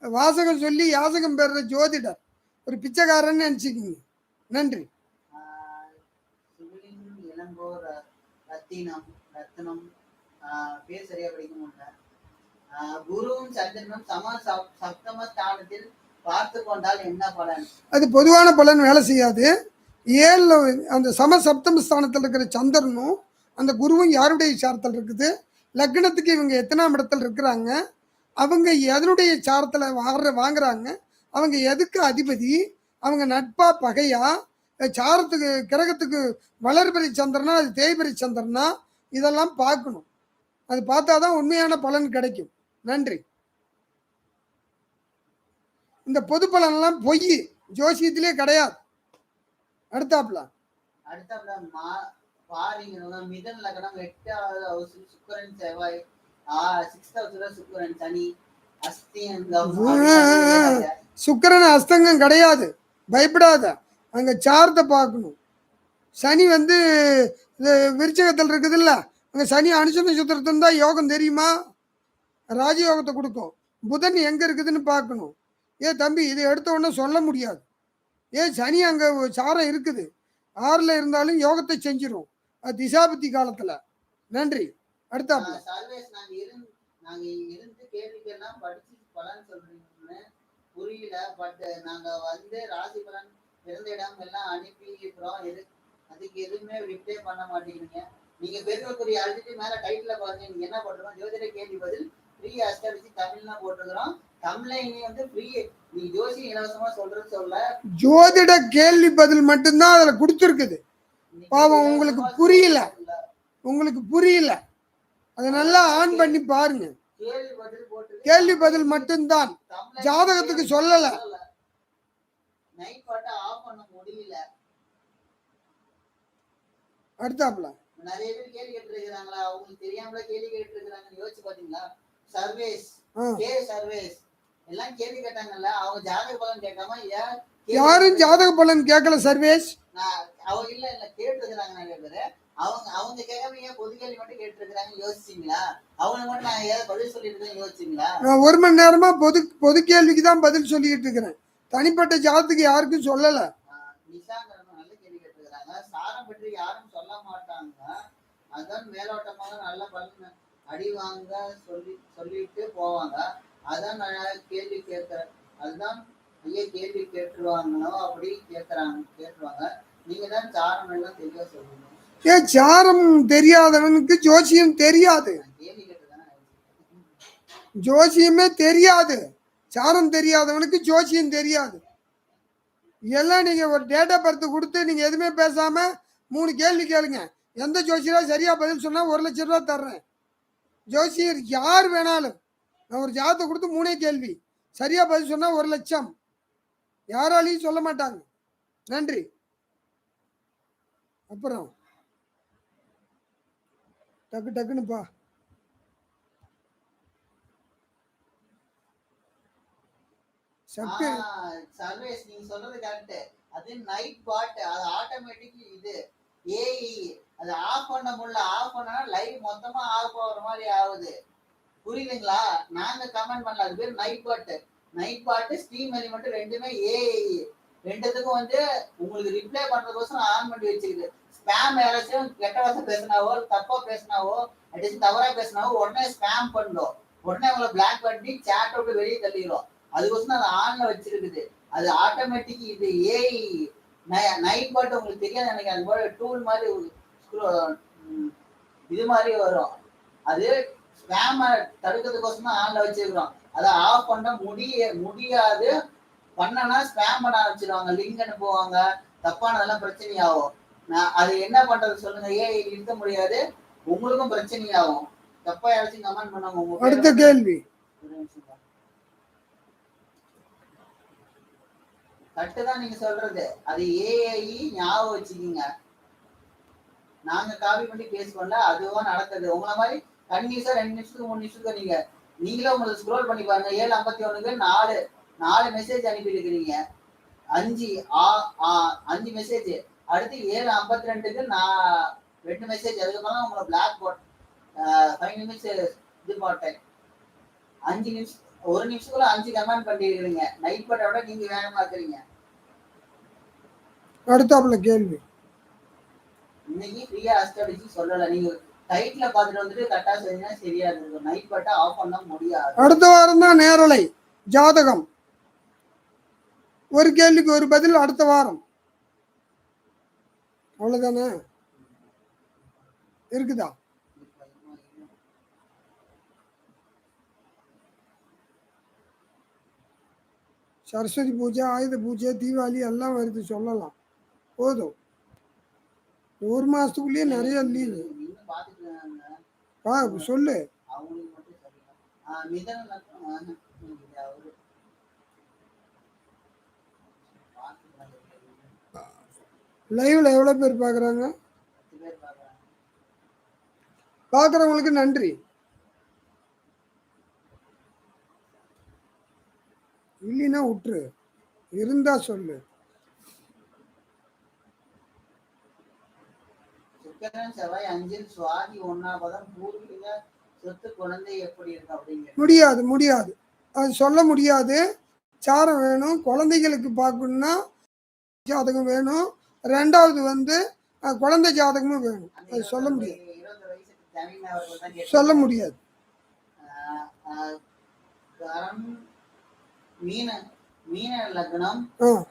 வாசகம் சொல்லி யாசகம் பெறுற ஜோதிடர், ஒரு பிச்சைக்காரன்னு நினச்சிக்கிங்க. நன்றி. பேர் சரியா படிக்க முடியல. குருவும் சந்திரனும் சப்தம ஸ்தானத்தில் பார்த்து கொண்டால் என்ன பலன்? அது பொதுவான பலன் வேலை செய்யாது. 7 அந்த சப்தம ஸ்தானத்தில் இருக்கிற சந்திரனும் அந்த குருவும் யாருடைய சாரத்தில் இருக்குது, லக்னத்துக்கு இவங்க எத்தனாம் இடத்துல இருக்கிறாங்க, அவங்க எதனுடைய சாரத்தில் வாங்குறாங்க, அவங்க எதுக்கு அதிபதி, அவங்க நட்பா பகையா, சாரத்துக்கு கிரகத்துக்கு வளர்பெரி சந்திரனா அது தேய்பெரி சந்திரனா, இதெல்லாம் பார்க்கணும். அது பார்த்தா தான் உண்மையான பலன் கிடைக்கும். நன்றி. இந்த பொது பலன்லாம் பொய், ஜோசியத்திலே கிடையாது. அடுத்தாப்புல மிதன் லக்னம் 8வது ஹவுஸில் சுக்கிரன் செவ்வாய், 6th ஹவுஸ்ல சுக்கிரன் சனி சுக்கிரன் அஸ்தங்கம் கிடையாது, பயப்படாத. அங்க சாரத்தை பார்க்கணும். சனி வந்து இது விருச்சகத்தில் இருக்குதுல்ல, அங்கே சனி அனுச நட்சத்திரத்தில் இருந்தால் யோகம் தெரியுமா? ராஜயோகத்தை கொடுக்கும். புதன் எங்கே இருக்குதுன்னு பார்க்கணும். ஏன் தம்பி இதை எடுத்த உடனே சொல்ல முடியாது. ஏன் சனி அங்கே சாரம் இருக்குது, 6ல் இருந்தாலும் யோகத்தை செஞ்சிடும். அது திசாபுத்தி காலத்தில். நன்றி. அடுத்தாப்புல சர்வேஸ் நாங்க இருந்து கேள்விக்கெல்லாம் படிச்சு பலன் சொல்றீங்கன்னு புரியல. பட் நாங்க வந்து ராசி பலன் பிறந்த இடம் எல்லாம் அனுப்பி இருக்கிறோம். அதுக்கு எதுவுமே ரிப்ளை பண்ண மாட்டேங்கிறீங்க. நீங்க பெருமைக்குரிய அழுத்திட்டு மேல டைட்டில் பாருங்க. நீங்க என்ன போட்டிருக்கோம், ஜோதிட கேள்வி பதில் ஃப்ரீ அஸ்ட்ராலஜி தமிழ்னா போட்டிருக்கிறோம். தமிழ்ல இனி வந்து ஃப்ரீ, நீ ஜோசி இலவசமா சொல்றது சொல்ல, ஜோதிட கேள்வி பதில் மட்டும்தான் அதுல கொடுத்துருக்குது. பாவம் உங்களுக்கு புரியல, உங்களுக்கு புரியல. அதை நல்லா ஆன் பண்ணி பாருங்க. கேள்வி பதில் மட்டும்தான், ஜாதகத்துக்கு சொல்லல. அடுத்தாப்புல நிறைய பேர் கேள்வி கேட்டிருக்கிறாங்களா, அவங்களுக்கு தெரியாமல கேள்வி கேட்டிருக்கிறாங்கன்னு யோசிச்சு பாத்தீங்களா? சர்வேஸ் சர்வேஸ் எல்லாம் கேள்வி கேட்டாங்கல்ல, அவங்க ஜாதக பலன் கேட்காம யாரும் ஜாதக பலன் கேட்கல. சர்வேஸ் அவங்க இல்ல கேட்டிருக்கிறாங்க நிறைய பேரு. அவங்க கேட்காம ஏன் பொது கேள்வி மட்டும் கேட்டிருக்கிறாங்க யோசிச்சீங்களா? அவங்க மட்டும் நான் ஏதாவது பதில் சொல்லிட்டு இருக்கேன் யோசிச்சீங்களா? நான் 1 மணி நேரமா பொது கேள்விக்கு தான் பதில் சொல்லிட்டு இருக்கிறேன். தனிப்பட்ட ஜாதத்துக்கு யாருக்கும் சொல்லல. நிஷாங்கிறவங்க நல்ல கேள்வி கேட்டிருக்கிறாங்க. சாரம் பற்றி யாரும் சொல்ல மாட்டாங்க, அதான் மேலோட்டமாக நல்ல பலன் அடி வாங்க சொல்லிட்டு போவாங்க. அதான் நான் கேள்வி கேட்கிறேன். அதுதான் ஐயா கேள்வி கேட்டுருவாங்களோ அப்படி கேட்டுருவாங்க. நீங்க தான் சாரம் எல்லாம் தெளிவா சொல்லுங்க. ஏன் சாரம் தெரியாதவனுக்கு ஜோசியம் தெரியாது. ஜோசியமே தெரியாது. சாரம் தெரியாதவனுக்கு ஜோசியம் தெரியாது. எல்லாம் நீங்க ஒரு டேட் ஆஃப் பர்த் கொடுத்து நீங்க எதுவுமே பேசாம 3 கேள்வி கேளுங்க. எந்த ஜோசியரா சரியா பதில் சொன்னா 1 லட்சம் ரூபாய் தர்றேன். ஜோசியர் யார் வேணாலும், நான் ஒரு ஜாதத்தை கொடுத்து 3 கேள்வி சரியா பதில் சொன்னா 1 லட்சம். யாராலையும் சொல்ல மாட்டாங்க. நன்றி. அப்புறம் டக்குனுப்பா சர்வேஸ் நீங்க சொல்றது கரெக்ட். அது நைட் பாட், அது ஆட்டோமேட்டிக். இது ஏஐ அது ஆஃப் பண்ண முடியல. ஆஃப் பண்ணா லைவ் மொத்தமா ஆஃப் ஆகுற மாதிரி ஆகுது. புரியுதுங்களா? நாங்க கமெண்ட் பண்ணல. அது பேர் நைட் பாட் ஸ்டீம் எலிமெண்ட் ரெண்டுமே ஏஐ. ரெண்டுத்துக்கும் வந்து உங்களுக்கு ரிப்ளை பண்றதுக்கோசரம் ஆன் பண்ணி வச்சிருக்கு. ஸ்பேம் யாராச்சும் கெட்ட வார்த்தை பேசினாவோ, தப்பா பேசினாவோ, அட்லீஸ்ட் தவறா பேசினாவோ உடனே ஸ்பேம் பண்ணும். உடனே உங்களை பிளாக் பண்ணி சேட் விட்டு வெளியே தள்ளிடும். அதுக்கோசரம் அது ஆன்ல வச்சிருக்குது. அது ஆட்டோமேட்டிக். இது ஏஐ நைட் பாட் உங்களுக்கு தெரியாது எனக்கு. அது போல டூல் மாதிரி இது மாதிரி வரும். அது ஸ்பேம தடுக்கிறதுக்கோசரம் ஆன்ல வச்சிருக்கிறோம். அதை ஆஃப் பண்ண முடியாது. பண்ணனா ஸ்பேம் பண்ண ஆரம்பிச்சிருவாங்க, லிங்க் அனுப்புவாங்க, தப்பானதெல்லாம் பிரச்சனையாகும். அது என்ன பண்றது சொல்லுங்க? ஏஐ நிறுத்த முடியாது, உங்களுக்கும் பிரச்சனையாகும். தப்பா யாராச்சும் கமெண்ட் பண்ணுவாங்க. அடுத்த கேள்வி கரெக்டுதான் நீங்க சொல்றது. அது ஏஐ ஞாபகம் வச்சுக்கீங்க. நாங்க காப்பி பண்ணி பேஸ் பண்ணல, அதுவா நடக்குது. உங்களை மாதிரி கண்டினியூஸா 2 நிமிஷத்துக்கு 3 நிமிஷத்துக்கு நீங்களே உங்களுக்கு ஸ்க்ரோல் பண்ணி பாருங்க. 7:51க்கு 4 மெசேஜ் அனுப்பி இருக்கிறீங்க. 5 மெசேஜ். அடுத்து 7:52க்கு நான் 2 மெசேஜ். அதுக்கப்புறம் உங்களை பிளாக் போட் 5 நிமிஷம் இது போட்டேன். 5 நிமிஷம் 1 நிமிஷத்துக்குள்ள 5 கமெண்ட் பண்ணிருக்கீங்க. நைட் பட்டை விட நீங்க வேகமா இருக்கிறீங்க. அடுத்தாப்புல கேள்வி. இன்னைக்கு ஃப்ரீயா அஸ்ட்ராலஜி சொல்லல. நீங்க டைட்டில பார்த்துட்டு வந்துட்டு கரெக்டா செஞ்சா சரியா இருக்கும். நைட் பட்டை ஆஃப் பண்ண முடியாது. அடுத்த வாரம் தான் நேரலை ஜாதகம். ஒரு கேள்விக்கு ஒரு பதில் அடுத்த வாரம். அவ்வளவுதானே இருக்குதா? சரஸ்வதி பூஜை, ஆயுத பூஜை, தீபாவளி எல்லாம் வருது. சொல்லலாம். போதும். 1 மாசத்துக்குள்ளேயே நிறைய லீவு. சொல்லு. லைவ்ல எவ்வளவு பேர் பாக்குறாங்க? பாக்குறவங்களுக்கு நன்றி. இல்லைன்னா விட்டுரு, இருந்தா சொல்லு. சுக்கிரன் செவ்வாய் 5 சுவாதி 1 பூர்வீக சொத்து குழந்தை எப்படி இருக்கும் அப்படிங்கிற முடியாது அது சொல்ல முடியாது. சாரம் வேணும். குழந்தைகளுக்கு பார்க்கணும்னா ஜாதகம் வேணும். 2வது வந்து குழந்தை ஜாதகமும் வேணும். அது சொல்ல முடியாது. 20 வயசுக்கு தமிழ் அவர்கள் தான் சொல்ல முடியாது. மீன மீன லக்னம்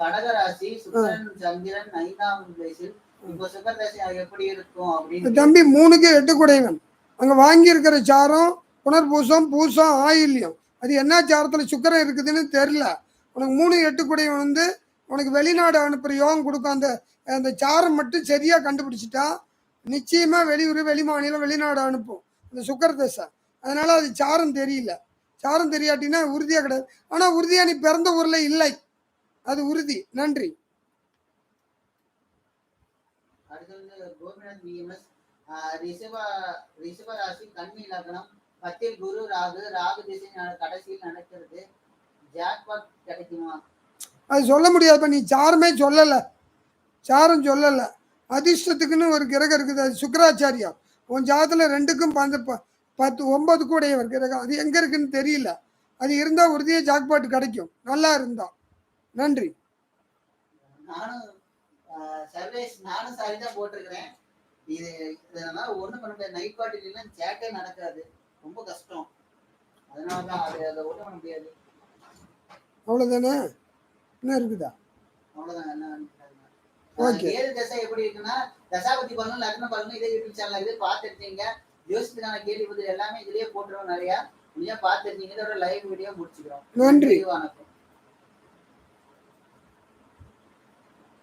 கடகராசி சுக்கிரன் சந்திரன் 5ஆம் வயசில் இப்போ சுக்கரராசி எப்படி இருக்கும் அப்படின்னு தம்பி 3க்கு 8 குடைவன். அங்க வாங்கி இருக்கிற சாரம் புனர்பூசம் பூசம் ஆயில்யம். அது என்ன சாரத்துல சுக்கிரன் இருக்குதுன்னு தெரியல. உனக்கு 3 8 குடைவன் வந்து உனக்கு வெளிநாடு அனுப்புற யோகம் கொடுக்கும். அந்த சாரம் மட்டும் சரியா கண்டுபிடிச்சிட்டா நிச்சயமா வெளியூர் வெளி மாநிலம் வெளிநாடு அனுப்பும் அந்த சுக்கர தசை. அதனால அது சாரம் தெரியல. சாரம் தெரியாட்டினா உறுதியா கிடையாது. ஆனா உறுதியா நீ பிறந்த ஊர்ல இல்லை, அது உறுதி. நன்றி. அடுத்து கோபிநாத் பிஎம்எஸ் ரிஷப ராசி கன்னி லக்னம் 10 குரு ராகு திசை கடைசியில் நடக்கிறது. ஜாக்பாட் கிடைக்குமா? அது சொல்ல முடியாது. நீ சாரமே சொல்லல, சாரம் சொல்லல. அதிர்ஷ்டத்துக்குன்னு ஒரு கிரகம் இருக்குது, அது சுக்கராச்சாரியா. உன் ஜாதத்துல 2க்கும் 10 9 கூடையவர் கிரகம். அது எங்க இருக்குன்னு தெரியல. அது இருந்தா உறுதியா ஜாக்பாட் கிடைக்கும், நல்லா இருந்தா. நன்றி. நானும் சரிதான் போட்டிருக்கிறேன். இதனால ஒண்ணும் பண்ண முடியாது. நைட் பார்ட்டி இல்லைன்னா சேட்டே நடக்காது, ரொம்ப கஷ்டம். அதனாலதான் அதை ஒண்ணும் பண்ண முடியாது. அவ்வளவுதானே? என்ன இருக்குதா? அவ்வளவுதான். ஏழு தசை எப்படி இருக்குன்னா தசாபதி பலனும் லக்ன பலனும் இதே யூடியூப் சேனல் இது பார்த்துருக்கீங்க. ஜோசியத்துக்கான கேள்வி பதில் எல்லாமே இதுலயே போட்டுருவோம். நிறைய முடிஞ்சா பார்த்துருக்கீங்க. இதோட லைவ் வீடியோ முடிச்சுக்கிறோம். நன்றி, வணக்கம்.